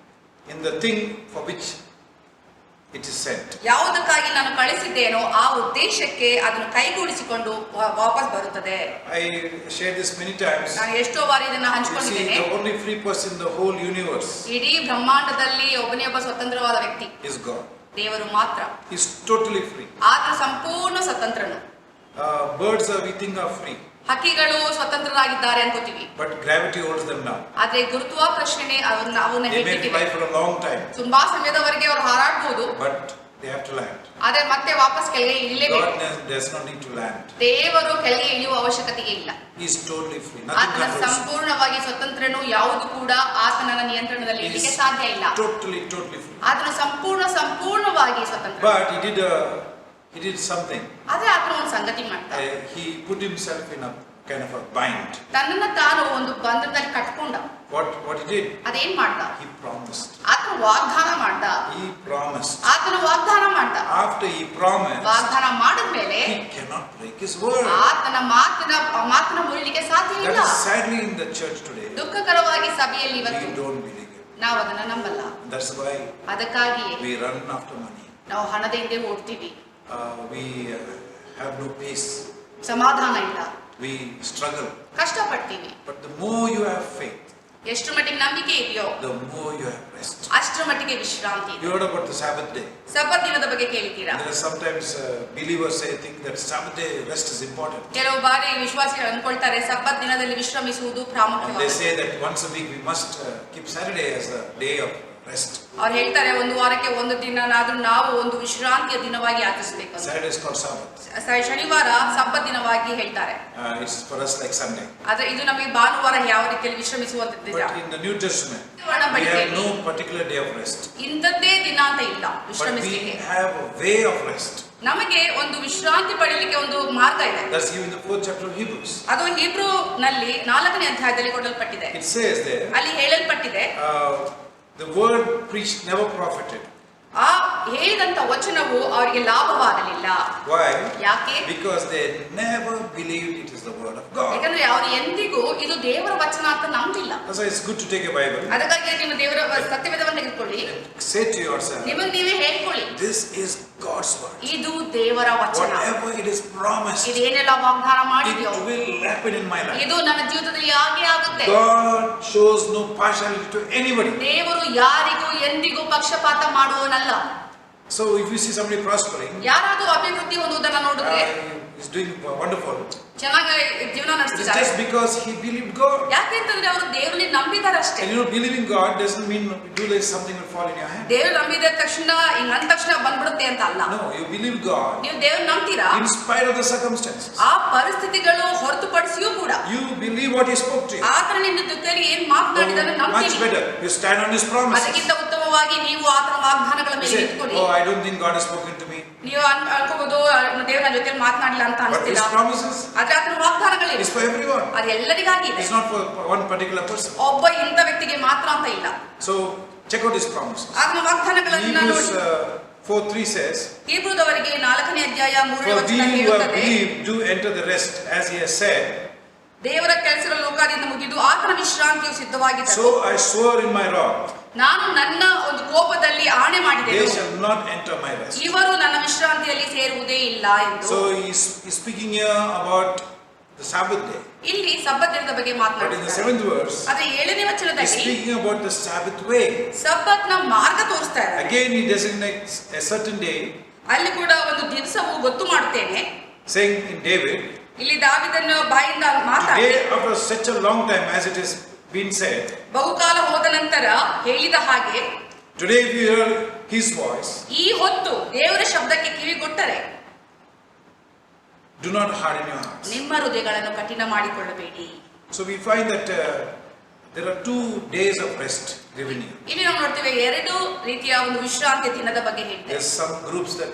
in the thing for which it is sent. ಯಾವುದಕ್ಕಾಗಿ ನಾನು ಕಳಿಸಿದ್ದೇನೋ ಆ ಉದ್ದೇಶಕ್ಕೆ ಅದನ್ನು ಕೈಗೂಡಿಸಿಕೊಂಡು ವಾಪಸ್ ಬರುತ್ತದೆ. I shared this many times. ನಾನು ಎಷ್ಟೋ ಬಾರಿ ಇದನ್ನ You see, ಹಂಚಿಕೊಂಡಿದ್ದೇನೆ. the only free person in the whole universe ಇಡೀ ಬ್ರಹ್ಮಾಂಡದಲ್ಲಿ ಒಬ್ಬನೇ ಒಬ್ಬ ಸ್ವತಂತ್ರವಾದ ವ್ಯಕ್ತಿ is God. ದೇವರು ಮಾತ್ರ. He is totally free. ಆತ ಸಂಪೂರ್ಣ ಸ್ವತಂತ್ರನು. Birds we think are free. ಹಕ್ಕಿಗಳು ಸ್ವತಂತ್ರರಾಗಿದ್ದಾರೆ ಅನ್ಕೋತೀವಿ. But gravity holds them now. ಆದ್ರೆ ಗುರುತ್ವಾಕರ್ಷಣೆ ಅವನ್ನ They may fly for a long time. ತುಂಬಾ ಸಮಯದವರೆಗೆ ಅವರು ಹಾರಾಡಬಹುದು. But they have to land. ಆದ್ರೆ ಮತ್ತೆ ವಾಪಸ್ ಕೆಳಗೆ ಇಳಿಲೇಬೇಕು. God does not need to land. ದೇವರು ಕೆಳಗೆ ಇಳಿಯುವ ಅವಶ್ಯಕತೆ ಇಲ್ಲ. He is totally free. Nothing ಆತನ controls him. ಸಂಪೂರ್ಣವಾಗಿ ಸ್ವತಂತ್ರನು, ಯಾವುದು ಕೂಡ ಆತನ ನಿಯಂತ್ರಣದಲ್ಲಿ ಇರಲಿಕ್ಕೆ ಸಾಧ್ಯ ಇಲ್ಲ. Totally free. ಆತನ ಸಂಪೂರ್ಣವಾಗಿ ಸ್ವತಂತ್ರ. But he did something. ಆದ್ರೆ ಆತನ ಒಂದು ಸಂಗತಿ ಮಾಡ್ತಾರೆ. He put himself in a kind of a bind. ತನ್ನನ್ನ ತಾನು ಒಂದು ಬಂಧನದಲ್ಲಿ ಕಟ್ಕೊಂಡ. What he did? ಅದೇನ್ ಮಾಡ್ದ? He promised. ಆತನ ವಾಗ್ದಾನ ಮಾಡ್ದ. He promised. ಆತನ ವಾಗ್ದಾನ ಮಾಡ್ದ. After he promised, ವಾಗ್ದಾನ ಮಾಡಿದ್ಮೇಲೆ he cannot break his word. ಆತನ ಮಾತನ್ನ ಮುರಿಲಿಕ್ಕೆ ಸಾಧ್ಯ That ಇಲ್ಲ. is sadly in the church today. ದುಃಖಕರವಾಗಿ ಸಭೆಯಲ್ಲಿ ಇವತ್ತು We don't believe it. ನಾವು ಅದನ್ನ ನಂಬಲ್ಲ. That's why ಅದಕ್ಕಾಗಿಯೇ we run after money. ನಾವು ಹಣದ ಹಿಂದೆ ಓಡ್ತೀವಿ. We have no peace. ಸಮಾಧಾನ ಇಲ್ಲ. We struggle. ಕಷ್ಟಪಡ್ತೀವಿ. But the more you have faith, ಎಷ್ಟು ಮಟ್ಟಿಗೆ ನಂಬಿಕೆ ಇದೆಯೋ the more you have rest. ಅಷ್ಟರ ಮಟ್ಟಿಗೆ ವಿಶ್ರಾಂತಿ ಇದೆ. You heard about the Sabbath day. ಸಬ್ಬತ್ ದಿನದ ಬಗ್ಗೆ ಕೇಳಿದ್ದೀರಾ? There are sometimes believers think that Sabbath day rest is important. ಕೆಲವು ಬಾರಿ ವಿಶ್ವಾಸಿಗಳು ಅನ್ಕೊಳ್ತಾರೆ ಸಬ್ಬತ್ ದಿನದಲ್ಲಿ ವಿಶ್ರಮಿಸುವುದು And they ಪ್ರಾಮುಖ್ಯವಾಗಿದೆ. say that once a week we must keep Saturday as a day of rest. ಅವ್ರು ಹೇಳ್ತಾರೆ ಒಂದು ವಾರಕ್ಕೆ ಒಂದು ದಿನನಾದ್ರೂ ನಾವು ಒಂದು ವಿಶ್ರಾಂತಿಯ ದಿನವಾಗಿ ಆಚರಿಸಬೇಕು ಅಂತ. Saturday is called Sabbath. ಶನಿವಾರ ಸಬ್ಬತ್ ದಿನವಾಗಿ ಹೇಳ್ತಾರೆ. It's for us like Sunday. ಆದ್ರೆ ಇದು ನಮಗೆ ಭಾನುವಾರ ಯಾವ ರೀತಿಯಲ್ಲಿ ವಿಶ್ರಮಿಸುವಂತದ್ದು. But in the New Testament, we have no particular day of rest. ಇಂಥದ್ದೇ ದಿನ ಅಂತ ಇಲ್ಲ But we ವಿಶ್ರಮಿಸಲಿಕ್ಕೆ. have a way of rest. ನಮಗೆ ಒಂದು ವಿಶ್ರಾಂತಿ ಪಡೆಯಲಿಕ್ಕೆ ಒಂದು ಮಾರ್ಗ ಇದೆ. That's given in the 4th chapter of Hebrews. ಅದು ಹೀಬ್ರೂ ನಲ್ಲಿ 4ನೇ ಅಧ್ಯಾಯದಲ್ಲಿ ಕೊಡಲ್ಪಟ್ಟಿದೆ. It says there, ಅಲ್ಲಿ ಹೇಳಲ್ಪಟ್ಟಿದೆ, the word preached never profited. ಆ ಹೇಳಿದಂತ ವಚನವು ಅವರಿಗೆ ಲಾಭವಾಗಲಿಲ್ಲ. Why? ಯಾಕೆ? Because they never believed it is the word of God. ಯಾಕಂದ್ರೆ ಅವರು ಎಂದಿಗೂ ಇದು ದೇವರ ವಚನ ಅಂತ ನಂಬಿಲ್ಲ. That's why it's good to take a Bible. ಅದಕ್ಕಾಗಿ ನೀವು ದೇವರ ಸತ್ಯವೇದವನ್ನು ತೆಗೆದುಕೊಳ್ಳಿ. Say to yourself, ನಿಮಗೆ ನೀವೇ ಹೇಳ್ಕೊಳ್ಳಿ, this is God's word. ಇದು ದೇವರ ವಚನ. Whatever it is promised, ಇದೇನೆಲ್ಲ ವಾಗ್ದಾನ it ಮಾಡಿದ್ಯೋ will happen in my life. ಇದು ನನ್ನ ಜೀವಿತದಲ್ಲಿ ಹಾಗೆ ಆಗುತ್ತೆ. God shows no partiality to anybody. ದೇವರು ಯಾರಿಗೂ ಎಂದಿಗೂ ಪಕ್ಷಪಾತ ಮಾಡುವವನಲ್ಲ. So if you see somebody prospering, ಯಾರಾದ್ರೂ ಅಭಿವೃದ್ಧಿ ಹೊಂದುವುದನ್ನ ನೋಡಿದ್ರೆ is doing wonderful, ಚೆನ್ನಾಗಿ ಜೀವನ it's ನಡೆಸ್ತಿದ್ದಾರೆ. just because he believed God. ಯಾಕೆಂತಂದ್ರೆ ಅವರು ದೇವರಲ್ಲಿ ನಂಬಿದ್ದಾರೆ ಅಷ್ಟೇ. And believing God doesn't mean do like something will fall in your hand. ದೇವರು ನಂಬಿದ ತಕ್ಷಣ ಹಿಂಗ್ ಅಂದ ತಕ್ಷಣ ಬಂದ್ಬಿಡುತ್ತೆ ಅಂತ ಅಲ್ಲ. No, you believe God ನೀವು ದೇವ್ರು ನಂಬ್ತೀರಾ in spite of the circumstances. ಆ ಪರಿಸ್ಥಿತಿಗಳು ಹೊರತುಪಡಿಸಿಯೂ ಕೂಡ You believe what he spoke to you. ಆತನ ನಿನ್ನ ಜೊತೆಯಲ್ಲಿ ಏನ್ ಮಾತನಾಡಿದನ್ನು Much ನಂಬ್ತೀವಿ. better. You stand on his promises. ಅದಕ್ಕಿಂತ ಉತ್ತಮವಾಗಿ ನೀವು ಆತನ ವಾಗ್ದಾನಗಳ You ಮೇಲೆ say, ನಿಂತ್ಕೊಳ್ಳಿ. oh, I don't think God has spoken to me. ನೀವು ಅನ್ಕೋಬಹುದು ದೇವ್ರ ನನ್ನ ಜೊತೆ ಮಾತನಾಡಿಲ್ಲ ಅಂತ But his ಅನಿಸ್ತಿಲ್ಲ. promises ಆದ್ರೆ ಆತನ ವಾಗ್ದಾನಗಳಿವೆ. is for everyone. ಅದು ಎಲ್ಲರಿಗಾಗಿ ಇದೆ. It's not for one particular person. ಒಬ್ಬ ಇಂಥ ವ್ಯಕ್ತಿಗೆ ಮಾತ್ರ ಅಂತ ಇಲ್ಲ. So check out his promises. ಆತನ ವಾಗ್ದಾನಗಳನ್ನು Hebrews ನೋಡಿ. 4:3 says, ಹೀಬ್ರೂದವರಿಗೆ 4ನೇ ಅಧ್ಯಾಯ 3ನೇ for ವಚನ we who have ಹೇಳುತ್ತದೆ, believed do enter the rest, as he has said. ದೇವರ ಕೆಲಸಗಳು ಲೋಕದಿಂದ ಮುಗಿದು ಆತನ ವಿಶ್ರಾಂತಿಯು ಸಿದ್ಧವಾಗಿದೆ. So I swore in my wrath, ನಾನು ನನ್ನ ಒಂದು ಕೋಪದಲ್ಲಿ ಆಣೆ they ಮಾಡಿದೆನು, shall not enter my rest. ಇವರು ನನ್ನ ವಿಶ್ರಾಂತಿಯಲ್ಲಿ ಸೇರುವುದೇ ಇಲ್ಲ ಎಂದು. So he's speaking here about the Sabbath day. ಇಲ್ಲಿ ಸಬ್ಬತ್ ದಿನದ ಬಗ್ಗೆ But in the ಮಾತನಾಡುತ್ತಾರೆ. 7th verse, ಆದ್ರೆ 7ನೇ he's ವಚನದಲ್ಲಿ speaking about the Sabbath way. ಸಬ್ಬತ್ನ ಮಾರ್ಗ ತೋರಿಸ್ತಾ ಇದ್ದಾರೆ. Again he designates a certain day, ಅಲ್ಲಿ ಕೂಡ ಒಂದು ದಿವಸವು ಗೊತ್ತು ಮಾಡುತ್ತೇನೆ. saying in David, ಇಲ್ಲಿ ದಾವೀದನ ಬಾಯಿಂದ ಮಾತಾಡಿ, today after such a long time as it has been said, ಬಹುಕಾಲ ಹೋದ ನಂತರ ಹೇಳಿದ ಹಾಗೆ, today if you hear his voice, ಈ ಹೊತ್ತು ದೇವರ ಶಬ್ದಕ್ಕೆ ಕಿವಿಗೊಟ್ಟರೆ do not harden your hearts. ನಿಮ್ಮ ಹೃದಯಗಳನ್ನು ಕಠಿಣ ಮಾಡಿಕೊಳ್ಳಬೇಡಿ. So we find that there are 2 days of rest given here. ಇಲ್ಲಿ ನಾವು ನೋಡ್ತೇವೆ ಎರಡು ರೀತಿಯ ಒಂದು ವಿಶ್ರಾಂತಿ ದಿನದ ಬಗ್ಗೆ ಹೇಳ್ತೇವೆ. There's some groups that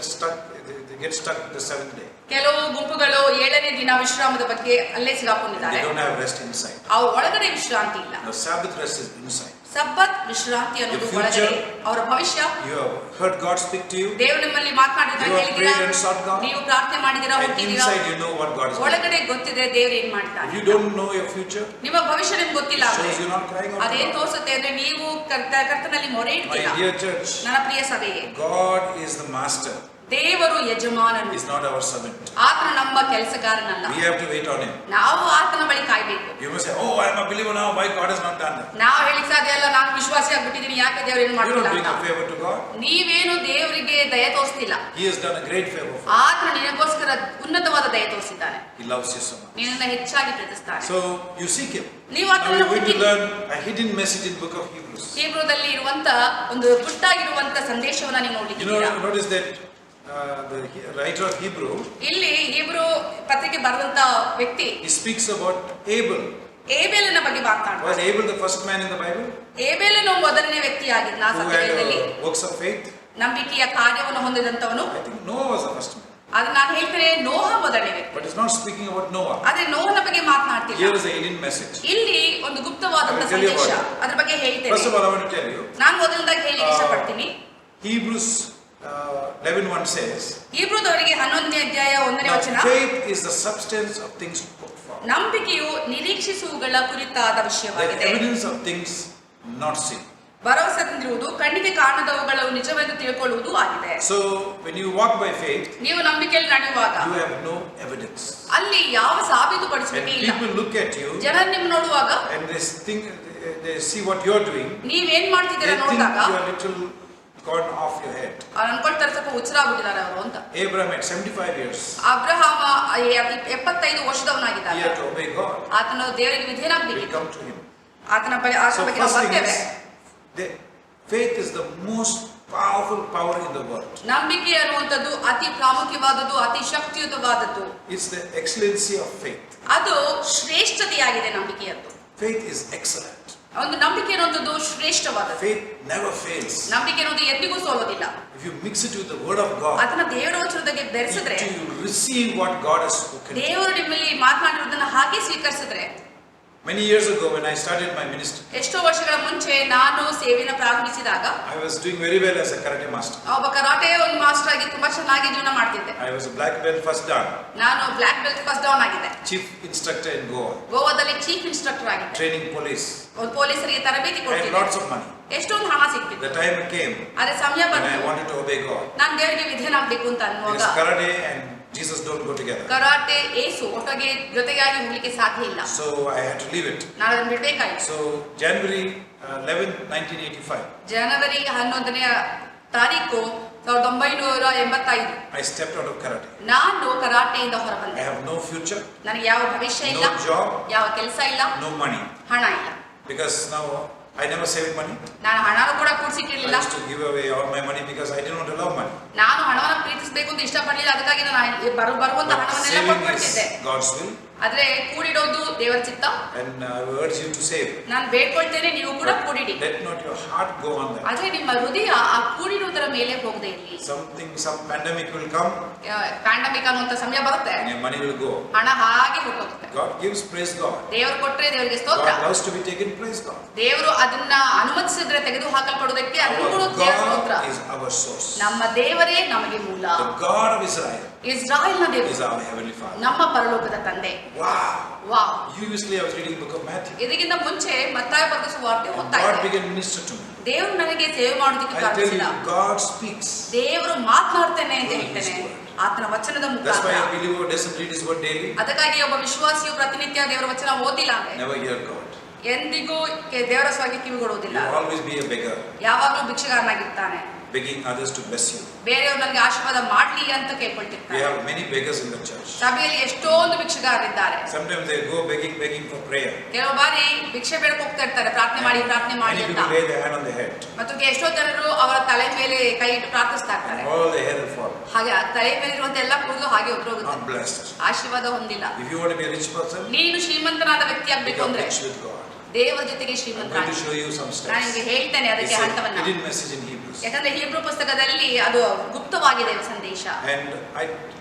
they get stuck with the 7th day. ಕೆಲವು ಗುಂಪುಗಳು 7ನೇ ದಿನ ವಿಶ್ರಾಮದ ಬಗ್ಗೆ ಅಲ್ಲೇ They ಸಿಗಾಕೊಂಡಿದ್ದಾರೆ. don't have rest inside. ಅವು ಒಳಗಡೆ ವಿಶ್ರಾಂತಿ ಇಲ್ಲ. The Sabbath rest is inside. ಸಬ್ಬತ್ ವಿಶ್ರಾಂತಿ ಅನ್ನೋದು Your future, ಒಳಗಡೆ ಅವರ ಭವಿಷ್ಯ. You have heard God speak to you. ದೇವರು ನಿಮ್ಮಲ್ಲಿ ಮಾತನಾಡಿದ್ರೆ You have ಕೇಳಿದ್ದೀರಾ, prayed and sought God. ನೀವು ಪ್ರಾರ್ಥನೆ ಮಾಡಿದಿರಾ, And ಹುಟ್ಟಿದ್ದೀರಾ, inside you know what God is doing. ಒಳಗಡೆ ಗೊತ್ತಿದೆ ದೇವರು ಏನ್ ಮಾಡ್ತಾನೆ. If you don't know your future, ನಿಮ್ಮ ಭವಿಷ್ಯ ನಿಮ್ಗೆ ಗೊತ್ತಿಲ್ಲ it ಅಂದ್ರೆ shows you're not crying out to ಅದೇನ್ God. ತೋರಿಸುತ್ತೆ ಅಂದ್ರೆ ನೀವು ಕರ್ತನಲ್ಲಿ ಮೊರೆ My ಇಡ್ತೀರಾ. dear church, ನನ್ನ ಪ್ರಿಯ ಸಭೆಯೇ, God is the master. ದೇವರು ಯಜಮಾನನು, He's not our servant. ಆತನು ನಮ್ಮ ಕೆಲಸಗಾರನಲ್ಲ. We have to wait on him. ನಾವು ಆತನ ಬಳಿ ಕಾಯ್ಬೇಕು. You must say, oh, I am a believer now, why God has not done that? ನಾವು ಹೇಳಿಕ್ ಸಾಧ್ಯ ಇಲ್ಲ, ನಾನು ವಿಶ್ವಾಸಿ ಆಗ್ಬಿಟ್ಟಿದ್ದೀನಿ, ಯಾಕೆ ದೇವರು ಏನು You're ಮಾಡ್ತಿಲ್ಲ not doing ಅಂತ. a favor to God. ನೀವೇನು ದೇವರಿಗೆ ದಯೆ ತೋರಿಸ್ತಿಲ್ಲ. He has done a great favor for you. ಆತನು ನಿನಗೋಸ್ಕರ ಉನ್ನತವಾದ ದಯೆ ತೋರಿಸಿದ್ದಾನೆ. He loves you so much. ನಿನ್ನನ್ನು ಹೆಚ್ಚಾಗಿ ಪ್ರೀತಿಸ್ತಾನೆ. So you seek him. ನೀವು Now ಆತನನ್ನು we're going to ಹುಡುಕಿ. learn a hidden message in book of Hebrews. ಹೀಬ್ರೂದಲ್ಲಿ ಇರುವಂತ ಒಂದು ಗುಟ್ಟಾಗಿರುವಂತ ಸಂದೇಶವನ್ನ ನೀವು You ನೋಡ್ಲಿಕ್ಕಿದ್ದೀರಾ. know, notice that the writer of Hebrew, ಇಲ್ಲಿ ಹೀಬ್ರೂ ಪತ್ರಿಕೆ ಬರೆದಂತ ವ್ಯಕ್ತಿ he speaks about Abel. ಏಬೇಲನ ಬಗ್ಗೆ ಮಾತನಾಡ್ತಾರೆ. Was Abel the first man in the Bible ಏಬೇಲನು ಮೊದಲನೇ ವ್ಯಕ್ತಿ ಆಗಿದ್ದ who had ಸತ್ಯವೇದದಲ್ಲಿ works of faith? ನಂಬಿಕೆಯ ಕಾರ್ಯವನ್ನು ಹೊಂದಿದಂತವನು. I think Noah was the first man. ಅದು ನಾನು ಹೇಳ್ತೇನೆ ನೋಹ ಮೊದಲನೇ ವ್ಯಕ್ತಿ. But it's not speaking about Noah. ಆದ್ರೆ ನೋಹನ ಬಗ್ಗೆ ಮಾತನಾಡ್ತಿಲ್ಲ. Here is a hidden message. ಇಲ್ಲಿ ಒಂದು ಗುಪ್ತವಾದಂತ I will tell you ಸಂದೇಶ, about it. ಅದ್ರ ಬಗ್ಗೆ ಹೇಳ್ತೇನೆ. First of all, I want to tell you, ನಾನು ಮೊದಲದಾಗಿ ಹೇಳಿ ಇಷ್ಟಪಡ್ತೀನಿ. Hebrews 11:1 says, ಹೀಬ್ರೂದವರಿಗೆ 11ನೇ ಅಧ್ಯಾಯ 1ನೇ now ವಚನ, faith is the substance of things hoped for, ನಂಬಿಕೆಯು ನಿರೀಕ್ಷಿಸುವುಗಳ ಕುರಿತಾದ the ವಿಷಯವಾಗಿದೆ. evidence of things not seen. ಭರವಸೆ ತಂದಿರುವುದು, ಕಣ್ಣಿಗೆ ಕಾಣದವುಗಳು ನಿಜವೆಂದು ತಿಳ್ಕೊಳ್ಳುವುದು ಆಗಿದೆ. So when you walk by faith, ನೀವು ನಂಬಿಕೆಯಲ್ಲಿ ನಡೆಯುವಾಗ you have no evidence. ಅಲ್ಲಿ ಯಾವ ಸಾಬೀತು When ಪಡಿಸಲಿಕ್ಕೆ ಇಲ್ಲ. people look at you ಜನರು ನಿಮ್ ನೋಡುವಾಗ and they see what you're doing, ನೀವೇನ್ they ಮಾಡ್ತಿದ್ದೀರಾ think ನೋಡಿದಾಗ you are little gone off your head. ಅವ್ರು ಅನ್ಕೊಳ್ತಾರೆ ಸ್ವಲ್ಪ ಹುಚ್ಚರಾಗ್ಬಿಟ್ಟಿದ್ದಾರೆ ಅವರು ಅಂತ. Abraham at 75 years, Abraham 75 he ವರ್ಷದವನಾಗಿದ್ದಾನೆ. had to obey God. ಆತನು ದೇವರಿಗೆ We ವಿಧೇಯನಾಗಬೇಕಿತ್ತು. come to him. ಆತನ So ಬಗ್ಗೆ ನಾವು first thing ಬರ್ತೇವೆ. is, faith is the most powerful power in the world. ನಂಬಿಕೆ ಅನ್ನುವಂಥದ್ದು ಅತಿ ಪ್ರಾಮುಖ್ಯವಾದದ್ದು, ಅತಿ ಶಕ್ತಿಯುತವಾದದ್ದು. It's the excellency of faith. ಅದು ಶ್ರೇಷ್ಠತೆಯಾಗಿದೆ ನಂಬಿಕೆಯದ್ದು. Faith is excellent. ಒಂದು ನಂಬಿಕೆ ಅನ್ನುವಂಥದ್ದು ಶ್ರೇಷ್ಠವಾದದ್ದು. Faith never fails. ನಂಬಿಕೆ ಅನ್ನೋದು ಎಂದಿಗೂ ಸೋಲೋದಿಲ್ಲ. If you mix it with the word of God, ಅದನ್ನ ದೇವರ ವಚನದಾಗೆ ಬೆರೆಸಿದ್ರೆ, you receive what God has spoken. ದೇವರು ನಿಮ್ಮಲ್ಲಿ ಮಾತನಾಡಿರೋದನ್ನ ಹಾಗೆ ಸ್ವೀಕರಿಸಿದ್ರೆ, Many years ago when I started my ministry, ಎಷ್ಟೋ ವರ್ಷಗಳ ಮುಂಚೆ ನಾನು ಸೇವೆಯನ್ನು ಪ್ರಾರಂಭಿಸಿದಾಗ I was doing very well as a karate master. ಒಬ್ಬ ಕರಾಟೆ ಒಂದು ಮಾಸ್ಟರ್ ಆಗಿ ತುಂಬಾ ಚೆನ್ನಾಗಿ ಜೀವನ ಮಾಡ್ತಿದ್ದೆ. I was a black belt first dan, ನಾನು ಬ್ಲಾಕ್ ಬೆಲ್ಟ್ ಫಸ್ಟ್ ಡೌನ್ ಆಗಿದ್ದೆ. chief instructor in Goa, ಗೋವಾದಲ್ಲಿ ಚೀಫ್ ಇನ್ಸ್ಟ್ರಕ್ಟರ್ ಆಗಿದ್ದೆ. training police. ಒಂದು ಪೊಲೀಸರಿಗೆ ತರಬೇತಿ I had ಕೊಡ್ತಿದ್ದೆ. lots of money. ಎಷ್ಟೊಂದು ಹಣ ಸಿಕ್ತಿತ್ತು. The time came ಆದ್ರೆ ಸಮಯ when I ಬಂತು, wanted to obey God. ನಾನು ದೇವರಿಗೆ ವಿಧೇಯನಾಗಬೇಕು ಅಂತ ಅನ್ನುವಾಗ Because karate and Jesus don't go together. Karate ಏಸು ಒಟ್ಟಿಗೆ ಜೊತೆಗಾಗಿ ಹೋಗ್ಲಿಕ್ಕೆ ಸಾಧ್ಯ ಇಲ್ಲ. So I had to leave it. ನಾನು ಅದನ್ನು ಬಿಡ್ಬೇಕಾಯ್ತು. So January 11, 1985, ಜನವರಿ 11ನೇ ತಾರೀಕು 1985 I stepped out of karate. ನಾನು ಕರಾಟೆಯಿಂದ I ಹೊರಬಂದೆ. have no future, ನನಗೆ ಯಾವ ಭವಿಷ್ಯ ಇಲ್ಲ, no job, ಯಾವ ಕೆಲಸ ಇಲ್ಲ, no money. ಹಣ ಇಲ್ಲ. Because now I never saved money. ನಾನು ಹಣನೂ ಕೂಡ I ಕೂಡಿಸಿಟ್ಟಿರಲಿಲ್ಲ. used to give away all my money because I didn't want to love money. ನಾನು ಹಣವನ್ನು ಪ್ರೀತಿಸಬೇಕು ಅಂತ ಇಷ್ಟಪಡಲಿಲ್ಲ. ಅದಕ್ಕಾಗಿ ನಾನು ಬರುವಂತ But ಹಣವನ್ನೆಲ್ಲ saving ಕೊಟ್ಬಿಡ್ತಿದ್ದೆ. is God's will, ಆದ್ರೆ ಕೂಡಿಡೋದು ದೇವರ ಚಿತ್ತ. and I urge you to save. ನಾನು ಬೇಡ್ಕೊಳ್ತೇನೆ, ನೀವು ಕೂಡ ಕೂಡಿಡಿ. Let not your heart go on that. ಆದ್ರೆ ನಿಮ್ಮ ಹೃದಯ ಆ ಕೂಡಿಡುವುದರ ಮೇಲೆ ಹೋಗದೆ ಇರಲಿ. Some pandemic will come pandemic ಅನ್ನುವಂತ ಸಮಯ ಬರುತ್ತೆ, and your money will go. ಹಣ ಹಾಗೆ ಹೊರಟೋಗುತ್ತೆ. God gives, praise God. ದೇವರು ಕೊಟ್ರೆ ದೇವರಿಗೆ God ಸ್ತೋತ್ರ. allows to be taken, praise God. ದೇವರು ಅದನ್ನ ಅನುಮತಿಸಿದ್ರೆ ತೆಗೆದು ಹಾಕಲ್ಪಡುವುದಕ್ಕೆ ಅದನ್ನು Our ಕೂಡ ದೇವರ ಸ್ತೋತ್ರ. God is our source. ನಮ್ಮ ದೇವರೇ ನಮಗೆ ಮೂಲ. The God of Israel ಇಸ್ರಾಯೇಲ್ನ is ದೇವರು our heavenly Father. ನಮ್ಮ ಪರಲೋಕದ ತಂದೆ. Wow! Wow. Usually I was reading the book of Matthew. ಇದಕ್ಕಿಂತ ಮುಂಚೆ ಮತ್ತಾಯ ಬರೆದ ಸುವಾರ್ತೆ ಓದ್ತಾ God ಇದ್ದೆ. began to minister to me. ದೇವರು ನನಗೆ ಸೇವೆ ಮಾಡೋದಕ್ಕೆ I tell ಪ್ರಾರಂಭಿಸಿದ. you, God speaks. ದೇವರು ಮಾತನಾಡ್ತೇನೆ ಅಂತ ಹೇಳ್ತೇನೆ, ಆತನ ವಚನದ That's why ಮುಖಾಂತರ. a believer doesn't read his word daily. ಅದಕ್ಕಾಗಿ ಒಬ್ಬ ವಿಶ್ವಾಸಿಯು ಪ್ರತಿನಿತ್ಯ ದೇವರ ವಚನ ಓದಿಲ್ಲ ಅಂದ್ರೆ Never hear God. ಎಂದಿಗೂ ದೇವರ ಸ್ವರ್ಗೆ ಕಿವಿಗೊಡುವುದಿಲ್ಲ. You will always be a beggar, ಯಾವಾಗಲೂ ಭಿಕ್ಷಗಾರನಾಗಿರ್ತಾನೆ. begging others to bless you. ಬೇರೆಯವರು ನನಗೆ ಆಶೀರ್ವಾದ ಮಾಡ್ಲಿ ಅಂತ We ಕೇಳ್ಕೊಳ್ತಿರ್ತಾರೆ. have many beggars in the church. ಸಭೆಯಲ್ಲಿ ಎಷ್ಟೊಂದು ಭಿಕ್ಷಗಾರರಿದ್ದಾರೆ. Sometimes they go begging for prayer. ಕೆಲವು ಬಾರಿ ಭಿಕ್ಷೆ ಬೇಡಕ್ಕೆ ಹೋಗ್ತಾ ಇರ್ತಾರೆ, ಪ್ರಾರ್ಥನೆ ಮಾಡಿ ಪ್ರಾರ್ಥನೆ ಮಾಡಿ Many ಅಂತ. people lay their hand on their head. ಮತ್ತು ಎಷ್ಟೋ ಜನರು ಅವರ ತಲೆ ಮೇಲೆ ಕೈ ಇಟ್ಟು ಪ್ರಾರ್ಥಿಸ್ತಾ ಇರ್ತಾರೆ. All their hair will fall. ಹಾಗೆ ಆ ತಲೆ ಮೇಲೆ ಇರುವಂತ ಎಲ್ಲ ಕೂದಲು ಹಾಗೆ ಉದುರೋಗುತ್ತೆ. Not blessed. ಆಶೀರ್ವಾದ ಹೊಂದಿಲ್ಲ. If you want to be a rich person, ನೀನು ಶ್ರೀಮಂತನಾದ ವ್ಯಕ್ತಿ ಆಗ್ಬೇಕು become ಅಂದ್ರೆ rich with God. ದೇವರ ಜೊತೆಗೆ I'm ಶ್ರೀಮಂತ. going to show you some ನಾನು steps. ನಿಮಗೆ ಹೇಳ್ತೇನೆ ಅದಕ್ಕೆ It's a ಹಂತವನ್ನ. hidden message in Hebrews. ಯಾಕಂದ್ರೆ ಹೀಬ್ರೂ ಪುಸ್ತಕದಲ್ಲಿ ಅದು ಗುಪ್ತವಾಗಿದೆ ಸಂದೇಶ. And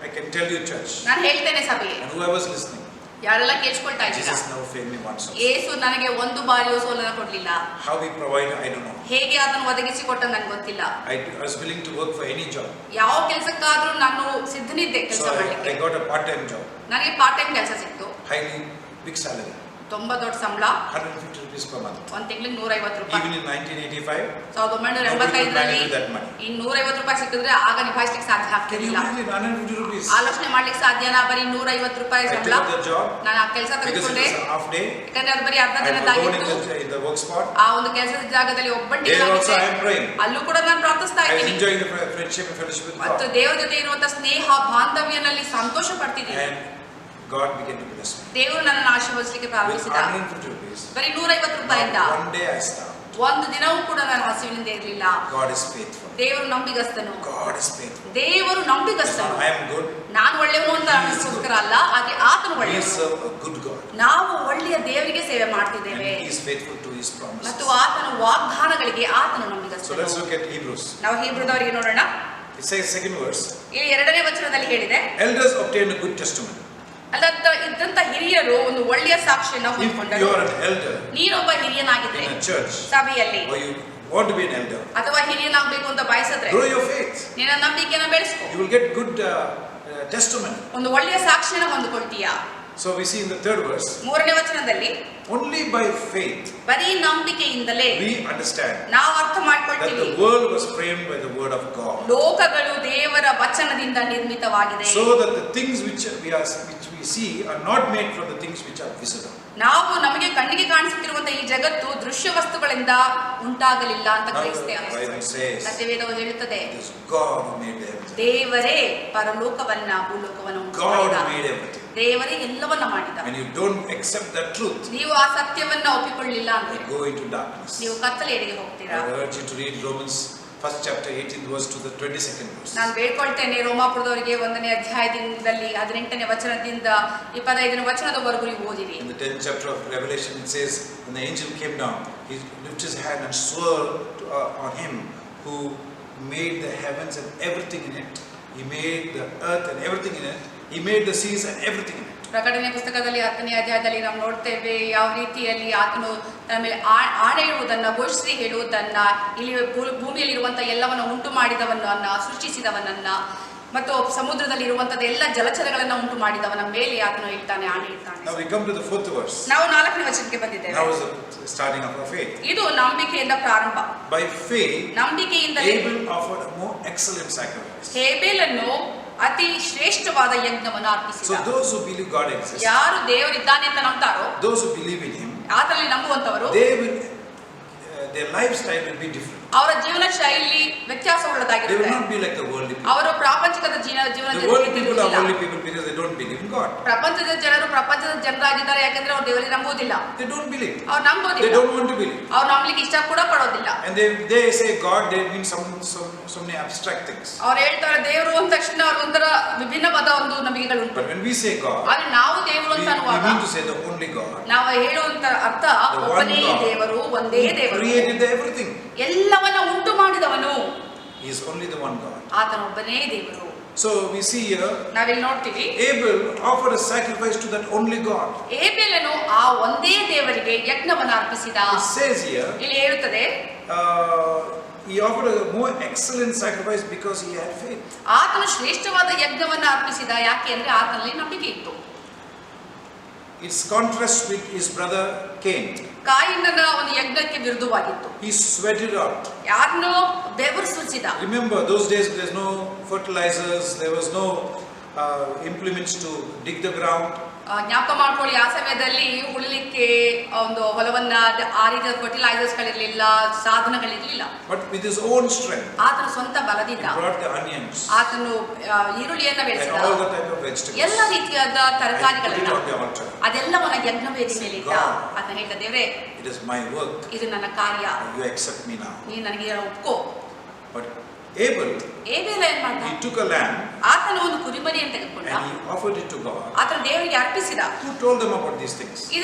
I can tell you, church, ನಾನು ಹೇಳ್ತೇನೆ ಸಭೆಗೆ, and whoever's listening, ಯಾರೆಲ್ಲ ಕೇಳಿಸ್ಕೊಳ್ತಾ ಇದ್ದೀರಾ? Jesus never failed me once also. ಯೇಸು ನನಗೆ ಒಂದು ಬಾರಿಯೂ ಸೋಲನ್ನ ಕೊಡ್ಲಿಲ್ಲ. How he provided, I don't know. ಹೇಗೆ ಅದನ್ನು ಒದಗಿಸಿ ಕೊಟ್ಟ ನನಗೆ ಗೊತ್ತಿಲ್ಲ. I was willing to work for any job. ಯಾವ ಕೆಲಸಕ್ಕಾದ್ರೂ ನಾನು ಸಿದ್ಧನಿದ್ದೆ ಕೆಲಸ So ಮಾಡಲಿಕ್ಕೆ. I got a part-time job. ನನಗೆ ಪಾರ್ಟ್ ಟೈಮ್ ಕೆಲಸ ಸಿಕ್ತು. Highly big salary. ತುಂಬಾ ದೊಡ್ಡ ಸಂಬಳ. 150 rupees per month. ಒಂದು ತಿಂಗಳಿಗೆ 150 ರೂಪಾಯಿ. Even in 1985. 1985ರಲ್ಲಿ ಈ 150 ರೂಪಾಯಿ ಸಿಕ್ಕಿದ್ರೆ ಆಗ ನಿಭಾಯಿಸಲಿಕ್ಕೆ ಸಾಧ್ಯ Can you ಆಗ್ತಿರ್ಲಿಲ್ಲ. imagine 150 rupees? ಆಲೋಚನೆ ಮಾಡ್ಲಿಕ್ಕೆ ಸಾಧ್ಯನಾ? ಬರೀ 150 ರೂಪಾಯಿ I ಸಂಬಳ. took the job ನಾನು ಆ ಕೆಲಸ because it ತೆಗೆದುಕೊಂಡೆ. was a half day. ಯಾಕಂದ್ರೆ ಅದು ಬರೀ ಅರ್ಧ I was alone ದಿನದ್ದಾಗಿತ್ತು. in the work spot. ಆ ಒಂದು ಕೆಲಸದ ಜಾಗದಲ್ಲಿ There also ಒಬ್ಬಂಟಿಯಾಗಿದ್ದೆ. I am praying. ಅಲ್ಲೂ ಕೂಡ ನಾನು ಪ್ರಾರ್ಥಿಸ್ತಾ I was ಇದ್ದೀನಿ. enjoying the friendship and fellowship with ಮತ್ತು God. ದೇವರ ಜೊತೆ ಇರುವಂತ ಸ್ನೇಹ ಬಾಂಧವ್ಯನಲ್ಲಿ ಸಂತೋಷ ಪಡ್ತಿದ್ದೀನಿ. And God began to bless me. ದೇವರು ನನ್ನನ್ನು ಆಶೀರ್ವದಿಸಲಿಕ್ಕೆ With ಪ್ರಾರಂಭಿಸಿದ. 150 rupees. ಬರೀ 150 ರೂಪಾಯಿಂದ Not one day I starved. ಒಂದು ದಿನವೂ ಕೂಡ ನಾನು ಹಸಿವಿನಿಂದ ಇರಲಿಲ್ಲ. God is faithful. ದೇವರು ನಂಬಿಗಸ್ತನು. God is faithful. ದೇವರು It's ನಂಬಿಗಸ್ತನು. not I am good. ನಾನು ಒಳ್ಳೆಯವನು ಅಂತ ಅನ್ನಿಸೋಸ್ಕರ ಅಲ್ಲ, ಹಾಗೆ ಆತನು We ಒಳ್ಳೆಯವನು. serve a good God. ನಾವು ಒಳ್ಳೆಯ ದೇವರಿಗೆ ಸೇವೆ And ಮಾಡ್ತಿದ್ದೇವೆ He is faithful to His promises. ಮತ್ತು ಆತನ ವಾಗ್ದಾನಗಳಿಗೆ ಆತನು So ನಂಬಿಗಸ್ತನು. let's look at Hebrews. ನಾವು ಹೀಬ್ರದವರಿಗೆ ನೋಡೋಣ. It says second verse. ಇಲ್ಲಿ 2ನೇ ವಚನದಲ್ಲಿ ಹೇಳಿದೆ, Elders obtain a good testimony. ಅಲ್ಲಂತ ಇದ್ದಂತ ಹಿರಿಯರು ಒಂದು ಒಳ್ಳೆಯ ಸಾಕ್ಷಿಯನ್ನು If you ಹೊಂದಿಕೊಂಡರು. are an elder ನೀನೊಬ್ಬ ಹಿರಿಯನಾಗಿದ್ರೆ in a church ಸಭೆಯಲ್ಲಿ or you want to be an elder, ಅಥವಾ ಹಿರಿಯನಾಗಬೇಕು ಅಂತ ಬಯಸಿದ್ರೆ grow your faith. ನಿನ್ನ ನಂಬಿಕೆಯನ್ನು ಬೆಳೆಸ್ಕೊ. You will get good testimony. ಒಂದು ಒಳ್ಳೆಯ ಸಾಕ್ಷಿಯನ್ನು ಹೊಂದಿಕೊಳ್ತೀಯಾ. So we see in the third verse, 3ನೇ ವಚನದಲ್ಲಿ only by faith ಬರೀ ನಂಬಿಕೆಯಿಂದಲೇ we understand ನಾವು ಅರ್ಥ that ಮಾಡಿಕೊಳ್ತೀವಿ the world was framed by the word of God. ಲೋಕಗಳು ದೇವರ ವಚನದಿಂದ ನಿರ್ಮಿತವಾಗಿದೆ. So that the things which we see are not made from the things which are visible. ನಾವು ನಮಗೆ ಕಣ್ಣಿಗೆ ಕಾಣಿಸುತ್ತಿರುವಂತಹ ಈ ಜಗತ್ತು ದೃಶ್ಯ ವಸ್ತುಗಳಿಂದ ಉಂಟಾಗಲಿಲ್ಲ ಅಂತ Now ಗ್ರಹಿಸ್ತೇವೆ. the Bible says ಸತ್ಯವೇದವು ಹೇಳುತ್ತದೆ, it is God who made the heavens. ದೇವರೇ ಪರಲೋಕವನ್ನ ಭೂಲೋಕವನ್ನು ಉಂಟು God ಮಾಡಿದ. who made everything. ದೇವರೇ ಎಲ್ಲವನ್ನ ಮಾಡಿದ. When you don't accept that truth, ನೀವು ಆ ಸತ್ಯವನ್ನ ಒಪ್ಪಿಕೊಳ್ಳಿಲ್ಲ ಅಂದ್ರೆ you go into darkness. ನೀವು ಕತ್ತಲೆಯೆಡೆಗೆ ಹೋಗ್ತೀರಾ. I urge you to read Romans 1st chapter 18th verse to the 22nd verse. ನಾನು ಬೇಡ್ಕೊಳ್ತೇನೆ, ರೋಮಾಪುರದವರಿಗೆ 1ನೇ ಅಧ್ಯಾಯದಿಂದಲೇ 18ನೇ ವಚನದಿಂದ 25ನೇ ವಚನದವರೆಗೂ ನೀವು ಓದಿರಿ. In the 10th chapter of Revelation it says, when the angel came down, he lifted his hand and swore on him who made the heavens and everything in it. He made the earth and everything in it. He made the seas and everything in it. ಪ್ರಕಟಣೆ ಪುಸ್ತಕದಲ್ಲಿ 10ನೇ ಅಧ್ಯಾಯದಲ್ಲಿ ನಾವು ನೋಡ್ತೇವೆ ಯಾವ ರೀತಿಯಲ್ಲಿ ಆತನು ತನ್ನ ಮೇಲೆ ಆಣೆ ಇಡುವುದನ್ನ, ಘೋಷಿಸಿ ಹೇಳುವುದನ್ನ, ಇಲ್ಲಿ ಭೂಮಿಯಲ್ಲಿರುವಂತಹ ಎಲ್ಲವನ್ನ ಉಂಟು ಮಾಡಿದವನನ್ನ, ಸೃಷ್ಟಿಸಿದವನನ್ನ ಮತ್ತು ಸಮುದ್ರದಲ್ಲಿ ಇರುವಂತದ ಎಲ್ಲ ಜಲಚರಗಳನ್ನ ಉಂಟು ಮಾಡಿದವನ ಮೇಲೆ ಆತನು ಹೇಳ್ತಾನೆ, ಆಣೆ ಇಡ್ತಾನೆ. Now we come to the 4th verse. ನಾವು 4ನೇ ವಚನಕ್ಕೆ ಬಂದಿದ್ದೇವೆ. Now is the starting of our faith. ಇದು ನಂಬಿಕೆಯಿಂದ ಪ್ರಾರಂಭ. By faith ನಂಬಿಕೆಯಿಂದಲೇ Abel offered a more excellent sacrifice. ಹೇಬೇಲನ್ನು ಅತಿ ಶ್ರೇಷ್ಠವಾದ ಯಜ್ಞವನ್ನು ಅರ್ಪಿಸಿದ. So those who believe God exists, ಯಾರು ದೇವರಿದ್ದಾನೆ ಅಂತ ನಂಬ್ತಾರೋ, those who believe in Him, ಆತನಲ್ಲಿ ನಂಬುವಂತವರು, they will their lifestyle will be different. ಅವರ ಜೀವನ ಶೈಲಿ They will ವ್ಯತ್ಯಾಸವುಳ್ಳದಾಗಿರುತ್ತೆ. not be like the worldly people. ಅವರು ಪ್ರಾಪಂಚಿಕದ The worldly people are worldly people because they don't believe in God. ಪ್ರಪಂಚದ ಜನರು ಪ್ರಪಂಚದ ಜನರಾಗಿದ್ದಾರೆ, ಯಾಕಂದ್ರೆ ಅವ್ರು ದೇವರಿಗೆ ನಂಬುವುದಿಲ್ಲ. They don't believe. ಅವ್ರು They ನಂಬೋದಿಲ್ಲ. don't want to believe. ಅವ್ರು ನಂಬಲಿಕ್ಕೆ ಇಷ್ಟ ಕೂಡ ಪಡೋದಿಲ್ಲ. And they say God, they mean so many abstract things. ಅವ್ರು ಹೇಳ್ತಾರೆ ದೇವರು ಅಂದ ತಕ್ಷಣ ಅವ್ರ ಒಂಥರ ವಿಭಿನ್ನವಾದ ಒಂದು ನಂಬಿಕೆಗಳು ಉಂಟು. But when we say God, ಆದ್ರೆ ನಾವು ದೇವರು we ಅಂತ ಅನ್ನುವಾಗ mean to say the only God. ನಾವು ಹೇಳುವಂತ ಅರ್ಥ The one ಒಬ್ಬನೇ God ದೇವರು, ಒಂದೇ who ದೇವರು, created everything. ಎಲ್ಲವನ್ನ ಉಂಟು ಮಾಡಿದವನು. He is only the one God. ಆತನೊಬ್ಬನೇ ದೇವರು. So we see here ನಾವಿಲ್ಲಿ ನೋಡ್ತೀವಿ, Abel offered a sacrifice to that only God. ಹೇಬೇಲನು ಆ ಒಂದೇ ದೇವರಿಗೆ ಯಜ್ಞವನ್ನು ಅರ್ಪಿಸಿದ. It says here, ಇಲ್ಲಿ ಹೇಳುತ್ತದೆ, he offered a more excellent sacrifice because he had faith. ಆತನು ಶ್ರೇಷ್ಠವಾದ ಯಜ್ಞವನ್ನು ಅರ್ಪಿಸಿದ. ಯಾಕೆ ಅಂದ್ರೆ ಆತನಲ್ಲಿ ನಂಬಿಕೆ ಇತ್ತು. Its contrast with his brother Cain. ಕಾಯಿನನ ಒಂದು ಯಜ್ಞಕ್ಕೆ ವಿರುದ್ಧವಾಗಿತ್ತು. He sweated out. ಯಾರನ್ನೋ ಬೆವರು ಸುರಿಸಿದ. Remember those days there's no fertilizers, there was no implements to dig the ground. ಜ್ಞಾಪಕ ಮಾಡ್ಕೊಳ್ಳಿ, ಆ ಸಮಯದಲ್ಲಿ ಉಳಿಲಿಕ್ಕೆ ಒಂದು ಹೊಲವನ್ನ ಆ ರೀತಿಯ fertilisers ಗಳಿರ್ಲಿಲ್ಲ, ಸಾಧನಗಳಿರ್ಲಿಲ್ಲ. But with his own strength, ಆತನ ಸ್ವಂತ ಬಲದಿಂದ he brought the onions ಆತನು ಈರುಳ್ಳಿಯನ್ನ and ಬೆಳೆಸಿದ. all the type of vegetables. ಎಲ್ಲ ರೀತಿಯಾದ And put it ತರಕಾರಿಗಳನ್ನ on the altar. ಅದೆಲ್ಲವನ್ನ ಯಜ್ಞವೇದಿ ಮೇಲೆ ಇಟ್ಟ. ಆತನ ಹೇಳ್ದ, ದೇವ್ರೆ, It is my work. ಇದು ನನ್ನ ಕಾರ್ಯ, You accept me now. ನೀನು ನನಗೆ ಒಪ್ಕೋ. But Abel, ಹೇಬೇಲ ಏನ್ ಮಾಡ್ದ? he took a lamb ಆತನು ಒಂದು ಕುರಿಮರಿಯನ್ನು ತೆಗೆದುಕೊಂಡ. and he offered it to God. ಆತನ ದೇವರಿಗೆ ಅರ್ಪಿಸಿದ. Who told them about these things?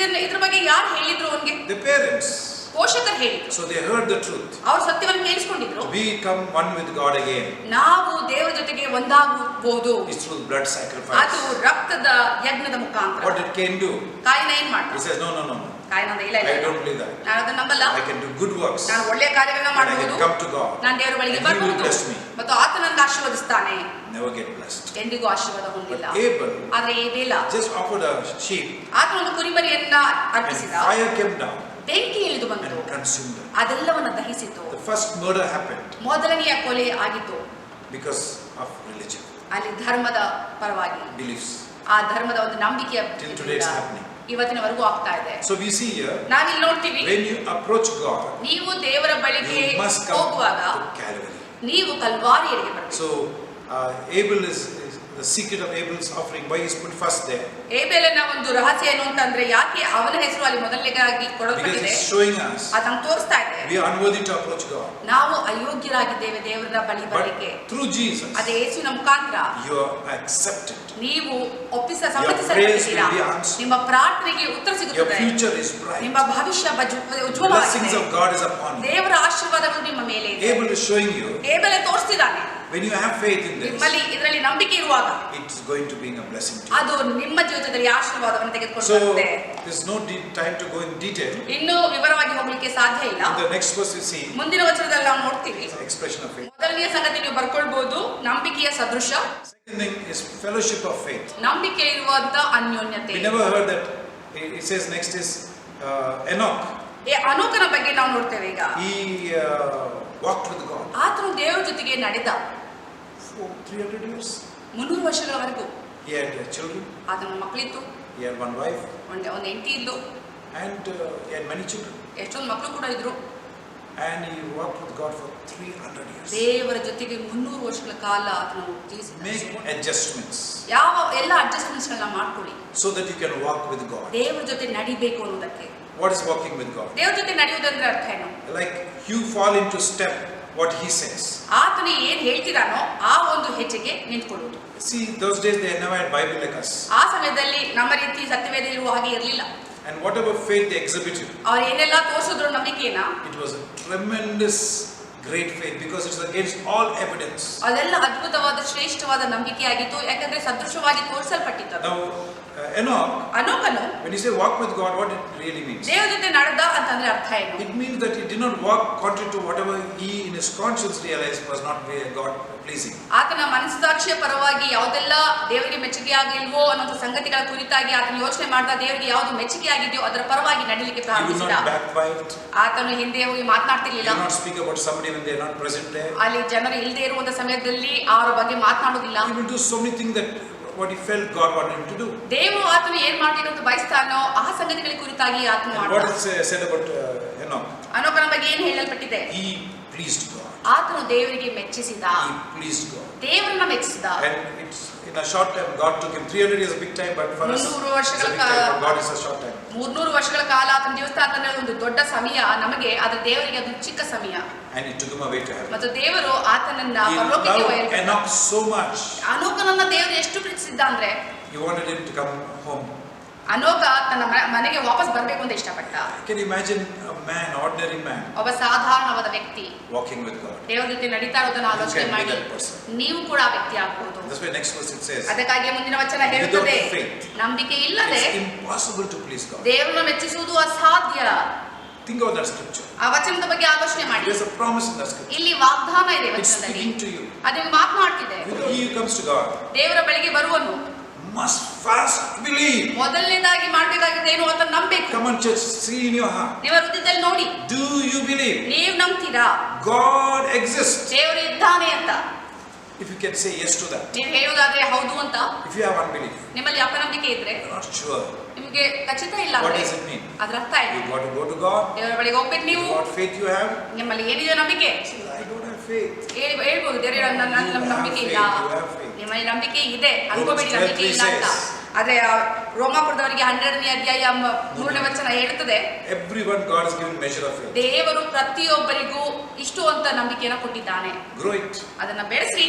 ಇದ್ರ ಬಗ್ಗೆ ಯಾರು ಹೇಳಿದ್ರು ಅವನಿಗೆ? The parents. ಪೋಷಕರು ಹೇಳಿದ್ರು. So they heard the truth. ಅವ್ರು ಸತ್ಯವನ್ನು ಕೇಳಿಸ್ಕೊಂಡಿದ್ರು. To become one with God again ನಾವು ದೇವರ ಜೊತೆಗೆ ಒಂದಾಗಬಹುದು is through blood ಅದು sacrifice. ರಕ್ತದ ಯಜ್ಞದ ಮುಖಾಂತರ. What did Cain do? ಕಾಯಿನ ಏನ್ He ಮಾಡ್ದ? says, no, no, no, no. ಕಾಯಿನ ಇಲ್ಲ I don't believe that. ನಾನು ಅದನ್ನ ನಂಬಲ್ಲ. I can do good works. ನಾನು ಒಳ್ಳೆಯ ಕಾರ್ಯಗಳನ್ನ And I ಮಾಡಬಹುದು. can come to God. ನಾನು ದೇವರ ಬಳಿಗೆ And He will ಬರಬಹುದು bless me. ಮತ್ತು ಆತ ನನ್ನ ಆಶೀರ್ವದಿಸ್ತಾನೆ. Never get blessed. ಎಂದಿಗೂ ಆಶೀರ್ವಾದ But ಹೊಂದಿಲ್ಲ. Abel ಆದ್ರೆ ಏಬೇಲ just offered a sheep, ಆತ ಒಂದು ಕುರಿಮರಿಯನ್ನ and ಅರ್ಪಿಸಿದ. fire came down ಬೆಂಕಿ ಇಳಿದು ಬಂತು, and consumed them. ಅದೆಲ್ಲವನ್ನ ದಹಿಸಿತು. The first murder happened ಮೊದಲನೆಯ ಕೊಲೆ ಆಗಿತ್ತು because of religion, ಅಲ್ಲಿ ಧರ್ಮದ ಪರವಾಗಿ, beliefs. ಆ ಧರ್ಮದ ಒಂದು ನಂಬಿಕೆಯ Till today it's happening. ಇವತ್ತಿನವರೆಗೂ ಆಗ್ತಾ ಇದೆ. So we see here, ನಾವಿಲ್ಲಿ ನೋಡ್ತೀವಿ, when you approach God, ನೀವು ದೇವರ ಬಳಿಗೆ you must come ಹೋಗುವಾಗ to Calvary. ನೀವು ಕಲ್ವಾರಿಯರಿಗೆ ಬರಬೇಕು. So Abel is the secret of Abel's offering. Why is put first there? ಏಬೇಲನ ಒಂದು ರಹಸ್ಯ ಏನು ಅಂತಂದ್ರೆ ಯಾಕೆ ಅವನ ಹೆಸರು ಅಲ್ಲಿ ಮೊದಲನೇದಾಗಿ Because ಕೊಡಲ್ಪಟ್ಟಿದೆ? it's showing us ಅದನ್ನು ತೋರಿಸ್ತಾ ಇದೆ. we are unworthy to approach God. ನಾವು ಅಯೋಗ್ಯರಾಗಿದ್ದೇವೆ ದೇವರ ಬಳಿ ಬರಲಿಕ್ಕೆ. But through Jesus, ಅದೇ ಯೇಸುವಿನ ಮುಖಾಂತರ you are accepted. ನೀವು Your prayers will be answered. ನಿಮ್ಮ ಪ್ರಾರ್ಥನೆಗೆ ಉತ್ತರ Your ಸಿಗುತ್ತದೆ. future is bright. ನಿಮ್ಮ ಭವಿಷ್ಯ The blessings ಉಜ್ವಲವಾಗಿದೆ. of God is upon you. ದೇವರ ಆಶೀರ್ವಾದಗಳು ನಿಮ್ಮ ಮೇಲೆ ಇದೆ. Abel is showing you, ಏಬೇಲ ತೋರಿಸ್ತಿದ್ದಾನೆ, when you have faith in this, ನಿಮ್ಮಲ್ಲಿ ಇದರಲ್ಲಿ ನಂಬಿಕೆ ಇರುವಾಗ it's going to be a blessing to you. ಅದು ನಿಮ್ಮ ಜೀವಿತದಲ್ಲಿ ಆಶೀರ್ವಾದವನ್ನು ತೆಗೆದುಕೊಂಡು So ಬರುತ್ತೆ. there's no time to go in detail. ಇನ್ನು ವಿವರವಾಗಿ ಹೋಗ್ಲಿಕ್ಕೆ ಸಾಧ್ಯ ಇಲ್ಲ. In the next verse you see ಮುಂದಿನ ವಚನದಲ್ಲಿ ನಾವು ನೋಡ್ತೀವಿ, the expression of faith. ಮೊದಲನೆಯ ಸಂಗತಿ ನೀವು ಬರ್ಕೊಳ್ಬಹುದು, ನಂಬಿಕೆಯ ಸದೃಶ. Second thing is fellowship of faith. ನಂಬಿಕೆ ಇರುವಂತ ಅನ್ಯೋನ್ಯತೆ. We never heard that. It says next is Enoch. ಅನೋಕನ ಬಗ್ಗೆ ನಾವು ನೋಡ್ತೇವೆ ಈಗ. He walked with God ಆತನು ದೇವರ ಜೊತೆಗೆ ನಡೆದ for 300 years. 300 ವರ್ಷಗಳವರೆಗೂ. He had children. ಆತನ ಮಕ್ಕಳಿತ್ತು, He had one wife, ಒಂದು ಹೆಂಡತಿ ಇದ್ದು, and he had many children. ಎಷ್ಟೊಂದು ಮಕ್ಕಳು ಕೂಡ ಇದ್ರು. And he walked with God for 300 years. ದೇವರ ಜೊತೆಗೆ 300 ವರ್ಷಗಳ ಕಾಲ ಆತನು ಜೀವಿಸಿದ. Make adjustments ಯಾವ ಎಲ್ಲ ಅಡ್ಜಸ್ಟ್ಮೆಂಟ್ಸ್ ಗಳನ್ನ ಮಾಡ್ಕೊಳ್ಳಿ, so that you can walk with God. ದೇವರ ಜೊತೆ ನಡಿಬೇಕು ಅನ್ನೋದಕ್ಕೆ. What is walking with God? ದೇವರ ಜೊತೆ ನಡೆಯುವುದಂದ್ರೆ ಅರ್ಥ ಏನು? Like you fall into step what he says. ಆತನು ಏನ್ ಹೇಳ್ತಿದಾನೋ ಆ ಒಂದು ಹೆಜ್ಜೆಗೆ ನಿಂತ್ಕೊಳ್ಳುವುದು. See, those days they never had Bible like us. ಆ ಸಮಯದಲ್ಲಿ ನಮ್ಮ ರೀತಿ ಸತ್ಯವೇದ ಇರುವ ಹಾಗೆ ಇರಲಿಲ್ಲ. And whatever faith they exhibited, ಅವ್ರು ಏನೆಲ್ಲ ತೋರಿಸಿದ್ರು ನಂಬಿಕೆನ, it was a tremendous great faith because it's against all evidence. ಅದೆಲ್ಲ ಅದ್ಭುತವಾದ ಶ್ರೇಷ್ಠವಾದ ನಂಬಿಕೆಯಾಗಿತ್ತು, ಯಾಕಂದ್ರೆ ಸದೃಶವಾಗಿ ತೋರಿಸಲ್ಪಟ್ಟಿತ್ತು. Now Enoch, ಅನೋಕನು when you say walk with God, what it really means? ದೇವರ ಜೊತೆ ನಡೆದ ಅಂತಂದ್ರೆ ಅರ್ಥ ಏನು? It means that he did not walk contrary to whatever he in his conscience realized was not God pleasing. ಆತನ ಮನಸ್ಸಾಕ್ಷಿಯ ಪರವಾಗಿ ಯಾವುದೆಲ್ಲ ದೇವರಿಗೆ ಮೆಚ್ಚುಗೆ ಆಗಿಲ್ವೋ ಅನ್ನೋ ಸಂಗತಿಗಳ ಕುರಿತಾಗಿ ಆತನ ಯೋಚನೆ ಮಾಡ್ತಾ ದೇವರಿಗೆ ಯಾವುದು ಮೆಚ್ಚುಗೆ ಆಗಿದೆಯೋ ಅದರ ಪರವಾಗಿ ನಡೀಲಿಕ್ಕೆ He would ಪ್ರಾರಂಭಿಸಿದ. not backbite. ಆತನು ಹಿಂದೆ ಹೋಗಿ He ಮಾತನಾಡ್ತಿರ್ಲಿಲ್ಲ. would not speak about somebody when they are not present there. ಅಲ್ಲಿ ಜನರು ಇಲ್ಲದೆ ಇರುವಂತ ಸಮಯದಲ್ಲಿ ಅವರ ಬಗ್ಗೆ ಮಾತನಾಡುವುದಿಲ್ಲ. He will do so many things that what he felt God wanted him to do. ದೇವರು ಆತನು ಏನ್ ಮಾಡಬೇಕು ಅಂತ ಬಯಸ್ತಾನೋ ಆ ಸಂಗತಿಗಳ ಕುರಿತಾಗಿ ಆತನು And what ಮಾಡ್ತಾನೆ. is said about Enoch? ಅನೋಕನ ಬಗ್ಗೆ ಏನ್ ಹೇಳಲ್ಪಟ್ಟಿದೆ? He pleased God. ಆತನು ದೇವರಿಗೆ ಮೆಚ್ಚಿಸಿದ, He pleased God. ದೇವರನ್ನ ಮೆಚ್ಚಿಸಿದ. And it's in a short time God took him. 300 years is a big time, but for us 300 it's a big time. For God is a short time. 300 ವರ್ಷಗಳ ಕಾಲ ಆತನ ಜೀವಿಸ್ತಾ ಅಂತಂದ್ರೆ ಒಂದು ದೊಡ್ಡ ಸಮಯ, ನಮಗೆ ಆದ್ರೆ ದೇವರಿಗೆ ಅದು ಚಿಕ್ಕ ಸಮಯ. And he took him away to heaven. ಮತ್ತು ದೇವರು ಆತನನ್ನ He ಪರಲೋಕಕ್ಕೆ loved ಒಯ್ಯಲ್ಪಟ್ಟ. Enoch so much. ಅನೋಕನನ್ನ ದೇವರು ಎಷ್ಟು ಪ್ರೀತಿಸಿದ್ದ ಅಂದ್ರೆ He wanted him to come home. ಅನೋಕ ತನ್ನ ಮನೆಗೆ ವಾಪಸ್ ಬರಬೇಕು ಅಂತ ಇಷ್ಟಪಟ್ಟ. Can you imagine a man, ordinary man, ಒಬ್ಬ ಸಾಧಾರಣವಾದ ವ್ಯಕ್ತಿ walking with God? ದೇವರ ಜೊತೆ ನಡೀತಾ ಇರೋದನ್ನ ಆಲೋಚನೆ You can be ಮಾಡಿ that person. ನೀವು ಕೂಡ ಆ ವ್ಯಕ್ತಿ ಆಗ್ಬಹುದು. That's why next verse it says, ಅದಕ್ಕಾಗಿ ಮುಂದಿನ ವಚನ ಹೇಳುತ್ತದೆ, Without faith, ನಂಬಿಕೆ ಇಲ್ಲದೆ it's impossible to please God. ದೇವರನ್ನ ಮೆಚ್ಚಿಸುವುದು ಅಸಾಧ್ಯ. Think about that scripture. ಆ ವಚನದ ಬಗ್ಗೆ ಆಲೋಚನೆ ಮಾಡಿ. There's a promise in that scripture. ಇಲ್ಲಿ ವಾಗ್ದಾನ ಇದೆ It's ವಚನದಲ್ಲಿ, speaking to you. ಅದು ಮಾತನಾಡ್ತಿದೆ. He who comes to God ದೇವರ ಬಳಿಗೆ ಬರುವನು must first believe. ಮೊದಲನೇದಾಗಿ ಮಾಡಬೇಕಾಗಿದೆ ಏನು ಅಂತ ನಂಬಬೇಕು. Come on, church, see in your heart. ನಿಮ್ಮ ಹೃದಯದಲ್ಲಿ ನೋಡಿ, Do you believe ನೀವು ನಂಬ್ತೀರಾ God exists? ದೇವರು ಇದ್ದಾನೆ ಅಂತ? If you can say yes to that. ನೀವು ಹೇಳುವುದಾದ್ರೆ ಹೌದು ಅಂತ. If you have unbelief, ನಿಮ್ಮಲ್ಲಿ ಅಪನಂಬಿಕೆ ಇದ್ರೆ, you're not sure. ನಿಮಗೆ ಖಚಿತ ಇಲ್ಲ What ಅಂದ್ರೆ does it mean? ಅದರ ಅರ್ಥ ಏನು? You got to go to God. ದೇವರ ಬಳಿಗೆ ಹೋಗ್ಬೇಕು ನೀವು. What faith you have? ನಿಮ್ಮಲ್ಲಿ ಏನಿದೆ ನಂಬಿಕೆ? Say, I don't have faith. ಹೇಳ್ಬೋದು, ದೇವರ ನನ್ನ ನಂಬಿಕೆ ಇಲ್ಲ. You have faith. ನಿಮ್ಮಲ್ಲಿ ನಂಬಿಕೆ ಇದೆ, ಅನ್ಕೋಬೇಡಿ ನಂಬಿಕೆ ಇಲ್ಲ ಅಂತ. 12:3 ಆದ್ರೆ ರೋಮಾಪುರದವರಿಗೆ 12ನೇ ಅಧ್ಯಾಯ 3ನೇ ವಚನ ಹೇಳುತ್ತದೆ, Everyone God has given measure of faith. ದೇವರು ಪ್ರತಿಯೊಬ್ಬರಿಗೂ ಇಷ್ಟು ಅಂತ ನಂಬಿಕೆಯನ್ನು ಕೊಟ್ಟಿದ್ದಾನೆ. Grow it. ಅದನ್ನ ಬೆಳೆಸಿ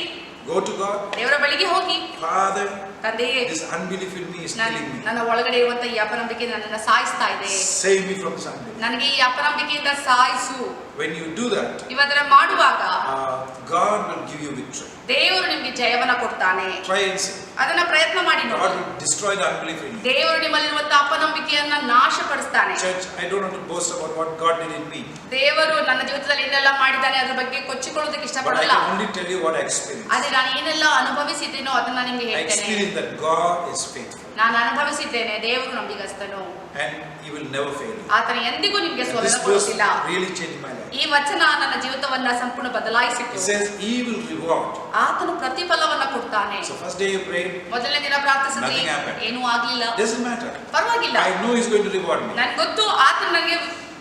Go to God. ದೇವರ ಬಳಿಗೆ ಹೋಗಿ, Father, ತಂದೆಯೇ, this unbelief in me is killing me. ನನ್ನ ಒಳಗಡೆ ಇರುವಂತ ಈ ಅಪನಂಬಿಕೆ ನನ್ನನ್ನು ಸಾಯಿಸ್ತಾ ಇದೆ. Save me from this unbelief. ನನಗೆ ಈ ಅಪನಂಬಿಕೆಯಿಂದ ಸಾಯಿಸು. When you do that, ಇವದರ ಮಾಡುವಾಗ God will give you victory. ದೇವರು ನಿಮಗೆ ಜಯವನ್ನ ಕೊಡ್ತಾನೆ. Try and see. ಅದನ್ನ ಪ್ರಯತ್ನ ಮಾಡಿ God ನೋಡಿ. will destroy the unbelief in you. ದೇವರು ನಿಮ್ಮಲ್ಲಿರುವಂತಹ ಅಪನಂಬಿಕೆಯನ್ನ ನಾಶಪಡಿಸ್ತಾನೆ. Church, I don't want to boast about what God did in me. ದೇವರು ನನ್ನ ಜೀವಿತದಲ್ಲಿ ಏನೆಲ್ಲ ಮಾಡಿದ್ದಾನೆ ಅದರ ಬಗ್ಗೆ ಕೊಚ್ಚಿಕೊಳ್ಳೋದಕ್ಕೆ But I ಇಷ್ಟಪಡಲ್ಲ. can only tell you what I experienced. ಆದರೆ ನಾನು ಏನೆಲ್ಲ ಅನುಭವಿಸಿದ್ದೇನೋ ಅದನ್ನ ನಿಮಗೆ I ಹೇಳ್ತೇನೆ. experienced that God is faithful. ನಾನು ಅನುಭವಿಸಿದ್ದೇನೆ ದೇವರು ನಂಬಿಗಸ್ತನು. And He will never fail you. ಆತನ ಎಂದಿಗೂ ನಿಮಗೆ And ಸೋಲನ್ನು this verse ಕೊಡುವುದಿಲ್ಲ. really changed my life. ಈ ವಚನ ನನ್ನ ಜೀವಿತವನ್ನ ಸಂಪೂರ್ಣ ಬದಲಾಯಿಸಿತು. It says He will reward. ಆತನು ಪ್ರತಿಫಲವನ್ನ ಕೊಡ್ತಾನೆ. So first day you prayed, ಮೊದಲನೇ ದಿನ ಪ್ರಾರ್ಥಿಸಿದ್ರಿ, Nothing happened. ಏನೂ ಆಗ್ಲಿಲ್ಲ. doesn't matter. ಪರವಾಗಿಲ್ಲ. I know He's going to reward me. ನನಗೆ ಗೊತ್ತು ಆತನು ನನಗೆ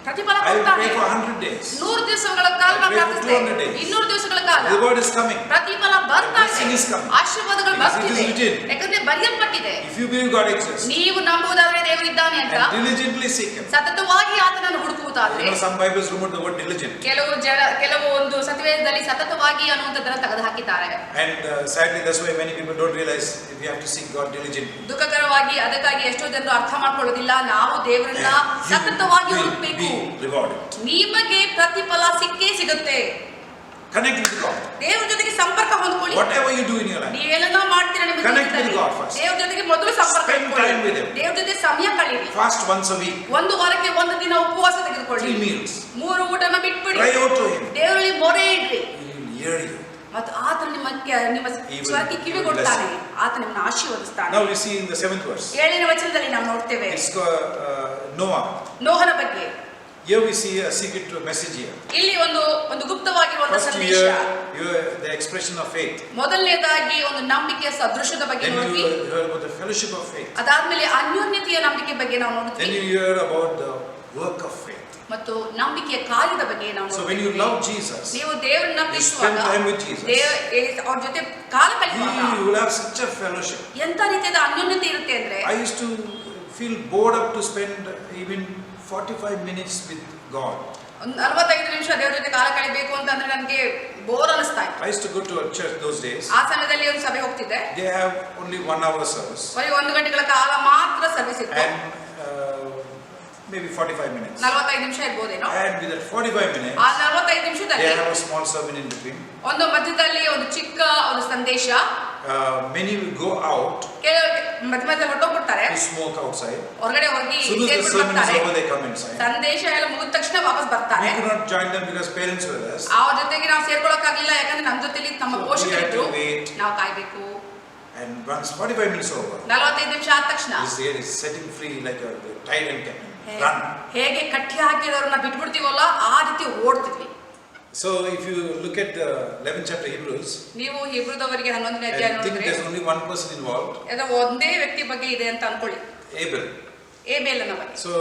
ಪ್ರತಿಫಲ I will ಕೊಡ್ತಾನೆ. pray for 100 days. 100 ದಿವಸಗಳ ಕಾಲ I ನಾನು pray for ಪ್ರಾರ್ಥಿಸ್ತೇನೆ. 200 days. 200 ದಿವಸಗಳ ಕಾಲ Reward is coming. ಪ್ರತಿಫಲ ಬರ್ತಾ The blessing is ಇದೆ. coming. ಆಶೀರ್ವಾದಗಳು Because it is ಬರ್ತಿದೆ. written. ಯಾಕಂದ್ರೆ ಬರೆಯಲ್ಪಟ್ಟಿದೆ. If you believe God exists ನೀವು ನಂಬುವುದಾದರೆ ದೇವರಿದ್ದಾನೆ ಅಂತ and diligently seek Him. ಸತತವಾಗಿ ಆತನನ್ನು ಹುಡುಕುವುದಾದ್ರೆ, You know, some Bibles remove the word diligent. ಕೆಲವು ಒಂದು ಸತ್ಯವೇದದಲ್ಲಿ ಸತತವಾಗಿ ಅನ್ನುವಂಥದ್ದನ್ನು ತೆಗೆದು ಹಾಕಿದ್ದಾರೆ. And sadly, that's why many people don't realize if you have to seek God diligently. ದುಃಖಕರವಾಗಿ ಅದಕ್ಕಾಗಿ ಎಷ್ಟೋ ಜನರು ಅರ್ಥ ಮಾಡ್ಕೊಳ್ಳೋದಿಲ್ಲ. ನಾವು ದೇವರನ್ನ ಸತತವಾಗಿ You will ಹುಡುಕಬೇಕು. be rewarded. ನಿಮಗೆ ಪ್ರತಿಫಲ ಸಿಕ್ಕೇ ಸಿಗುತ್ತೆ. Connect with God. ದೇವರ ಜೊತೆಗೆ ಸಂಪರ್ಕ ಹೊಂದ್ಕೊಳ್ಳಿ. Whatever you do in your life, ನೀವೇನನ್ನ ಮಾಡ್ತೀರಾ ನಿಮ್ಮ Connect with ಜೀವಿತದಲ್ಲಿ, God first. ದೇವರ ಜೊತೆಗೆ ಮೊದಲು ಸಂಪರ್ಕ Spend time with ಇಟ್ಕೊಳ್ಳಿ. Him. ದೇವರ ಜೊತೆ ಸಮಯ ಕಳೀರಿ. fast once a week, ಒಂದು ವಾರಕ್ಕೆ ಒಂದು ದಿನ ಉಪವಾಸ ತೆಗೆದುಕೊಳ್ಳಿ. 3 meals. 3 ಊಟನ ಬಿಟ್ಬಿಡಿ. Cry out to Him. ದೇವರಲ್ಲಿ ಮೊರೆ ಇಡ್ರಿ. He will hear you. ಮತ್ತು ಆತನು ನಿಮ್ಮ He will ಸ್ವರಕ್ಕೆ ಕಿವಿ bless ಕೊಡ್ತಾನೆ. you. ಆತ ನಿಮ್ಮನ್ನು ಆಶೀರ್ವದಿಸ್ತಾನೆ. Now we see in the 7th verse. 7ನೇ ವಚನದಲ್ಲಿ ನಾವು ನೋಡ್ತೇವೆ It's Noah. ನೋಹನ ಬಗ್ಗೆ. Here we see a secret message here. ಇಲ್ಲಿ ಒಂದು ಗುಪ್ತವಾಗಿರುವಂತಹ First you ಸಂದೇಶ. hear the expression of faith. ಮೊದಲನೇದಾಗಿ ಒಂದು ನಂಬಿಕೆಯ ಸದೃಶದ ಬಗ್ಗೆ Then ನೋಡ್ವಿ. you hear about the fellowship of faith. ಅದಾದ್ಮೇಲೆ ಅನ್ಯೋನ್ಯತೆಯ ನಂಬಿಕೆ ಬಗ್ಗೆ ನಾವು Then ನೋಡ್ತೀವಿ. you hear about the work of faith. ಮತ್ತು ನಂಬಿಕೆಯ ಕಾರ್ಯದ ಬಗ್ಗೆ ನಾವು So when you ನೋಡ್ತೀವಿ. love Jesus, ನೀವು ದೇವರನ್ನ you ಪ್ರೀತಿಸುವಾಗ, spend time with Jesus. ಅವ್ರ ಜೊತೆ ಕಾಲ ಕಳೆಯುವಾಗ you will have such a fellowship. ಎಂತ ರೀತಿಯಾದ ಅನ್ಯೋನ್ಯತೆ ಇರುತ್ತೆ ಅಂದ್ರೆ, I used to feel bored up to spend even 45 minutes with God. 45 ನಿಮಿಷ ದೇವರ ಜೊತೆ ಕಾಲ ಕಳಿಬೇಕು ಅಂತಂದ್ರೆ ನನಗೆ ಬೋರ್ ಅನಿಸ್ತಾ ಇತ್ತು. I used to go to a church those days. ಆ ಸಮಯದಲ್ಲಿ ಒಂದು ಸಭೆ ಹೋಗ್ತಿದ್ದೆ. They have only 1 hour service. ಬರೀ 1 ಗಂಟೆಗಳ ಕಾಲ ಮಾತ್ರ ಸರ್ವಿಸ್ ಇತ್ತು. And maybe 45 minutes. 45 ನಿಮಿಷ ಇರ್ಬೋದೇನೋ. And with that 45 minutes, ಆ 45 they ನಿಮಿಷದಲ್ಲಿ have a small sermon in between. ಒಂದು ಮಧ್ಯದಲ್ಲಿ ಒಂದು ಚಿಕ್ಕ ಒಂದು ಸಂದೇಶ. Many will go out ಮಧ್ಯದಲ್ಲಿ ಹೊರಟೋಗ್ಬಿಡ್ತಾರೆ, to smoke outside. ಹೊರಗಡೆ ಹೋಗಿ Soon as the ಸೇರ್ಬಿಟ್ಟು sermon is ಬರ್ತಾರೆ. over, they come inside. ಸಂದೇಶ ಎಲ್ಲ ಮುಗಿದ ತಕ್ಷಣ ವಾಪಸ್ We ಬರ್ತಾರೆ. could not join them because parents were there. ಅವ್ರ ಜೊತೆಗೆ ನಾವು ಸೇರ್ಕೊಳ್ಳೋಕ್ಕಾಗಿಲ್ಲ, ಯಾಕಂದ್ರೆ ನಮ್ಮ ಜೊತೆಲಿ ನಮ್ಮ So we ಪೋಷಕರಿದ್ರು. had to wait. ನಾವು ಕಾಯ್ಬೇಕು. And once 45 minutes over, 45 ನಿಮಿಷ ಆದ ತಕ್ಷಣ this here is setting free like a tyrant captain. Run. ಹೇಗೆ ಕಟ್ಟಿ ಹಾಕಿರೋರನ್ನ ಬಿಟ್ಬಿಡ್ತೀವಲ್ಲ ಆ ರೀತಿ ಓಡ್ತಿದ್ವಿ. So if you look at the 11th chapter Hebrews, ನೀವು ಹಿಬ್ರದವರಿಗೆ 11ನೇ ಅಧ್ಯಾಯ I think ನೋಡಿದ್ರೆ there's only one person involved, ಒಂದೇ ವ್ಯಕ್ತಿ ಬಗ್ಗೆ ಇದೆ ಅಂತ ಅನ್ಕೊಳ್ಳಿ, Abel. ಏಬೇಲನ ಬಗ್ಗೆ. So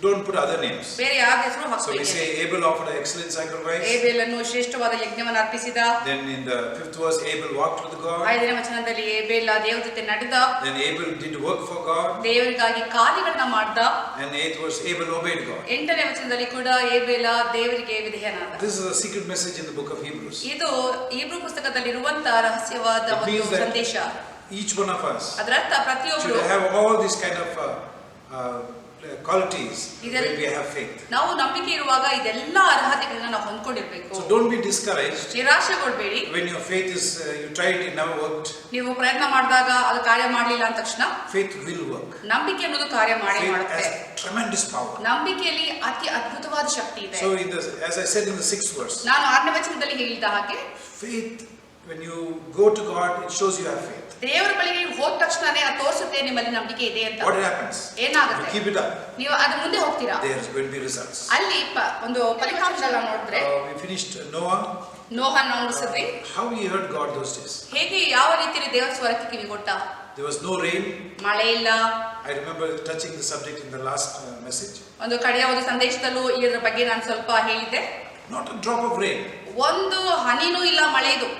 don't put other names. ಬೇರೆ ಯಾರ ಹೆಸರು So we ಹಾಕಬೇಡಿ. say Abel offered an excellent sacrifice. ಏಬೇಲನು ಶ್ರೇಷ್ಠವಾದ ಯಜ್ಞವನ್ನು ಅರ್ಪಿಸಿದ. Then in the 5th verse, Abel walked with God. 5ನೇ ವಚನದಲ್ಲಿ ಏಬೇಲ ದೇವರ ಜೊತೆ ನಡೆದ. Then Abel did work for God. ದೇವರಿಗಾಗಿ ಕಾರ್ಯಗಳನ್ನ ಮಾಡ್ದ. And 8th verse, Abel obeyed God. 8ನೇ ವಚನದಲ್ಲಿ ಕೂಡ ಏಬೇಲ ದೇವರಿಗೆ ವಿಧೇಯನಾದ. This is a secret message in the book of Hebrews. ಇದು ಹೀಬ್ರೂ ಪುಸ್ತಕದಲ್ಲಿರುವಂತಹ ರಹಸ್ಯವಾದ It ಒಂದು means that ಸಂದೇಶ. each one of us ಅದರರ್ಥ ಪ್ರತಿಯೊಬ್ಬರು should have all these kind of qualities when we have faith. ನಾವು ನಂಬಿಕೆ ಇರುವಾಗ ಇದೆಲ್ಲ ಅರ್ಹತೆಗಳನ್ನ ನಾವು ಹೊಂದ್ಕೊಂಡಿರ್ಬೇಕು. So don't be discouraged ನಿರಾಶೆಗೊಳ್ಬೇಡಿ. when your faith is you tried it never worked. ನೀವು ಪ್ರಯತ್ನ ಮಾಡಿದಾಗ ಅದು ಕಾರ್ಯ ಮಾಡಲಿಲ್ಲ ಅಂದ ತಕ್ಷಣ Faith will work. ನಂಬಿಕೆ ಅನ್ನೋದು ಕಾರ್ಯ ಮಾಡೇ Faith ಮಾಡುತ್ತೆ. has tremendous power. ನಂಬಿಕೆಯಲ್ಲಿ ಅತಿ ಅದ್ಭುತವಾದ ಶಕ್ತಿ ಇದೆ. So as I said in the 6th verse, ನಾನು 6ನೇ ವಚನದಲ್ಲಿ ಹೇಳಿದ ಹಾಗೆ faith, when you go to God, it shows you have faith. ದೇವರ ಬಳಿಗೆ ಹೋದ ತಕ್ಷಣನೇ ಅದು ತೋರಿಸುತ್ತೆ ನಿಮ್ಮಲ್ಲಿ ನಂಬಿಕೆ ಇದೆ ಅಂತ. What happens? You ಏನಾಗುತ್ತೆ? keep it up. ನೀವು ಅದು ಮುಂದೆ ಹೋಗ್ತೀರಾ, There is going to be results. ಅಲ್ಲಿ ಒಂದು ಫಲಿತಾಂಶ ನೋಡಿದ್ರೆ We finished Noah. ನೋಹನ ನೋಡಿಸಿದ್ವಿ. How he heard God those days. ಹೇಗೆ ಯಾವ ರೀತಿಯಲ್ಲಿ ದೇವರ ಸ್ವರಕ್ಕೆ ಕಿವಿ ಕೊಟ್ಟ. There was no rain. ಮಳೆ ಇಲ್ಲ. I remember touching the subject in the last message. ಒಂದು ಕಡೆಯ ಒಂದು ಸಂದೇಶದಲ್ಲೂ ಇದರ ಬಗ್ಗೆ ನಾನು ಸ್ವಲ್ಪ ಹೇಳಿದ್ದೆ. Not a drop of rain. ಒಂದು ಹನಿನೂ ಇಲ್ಲ ಮಳೆದು.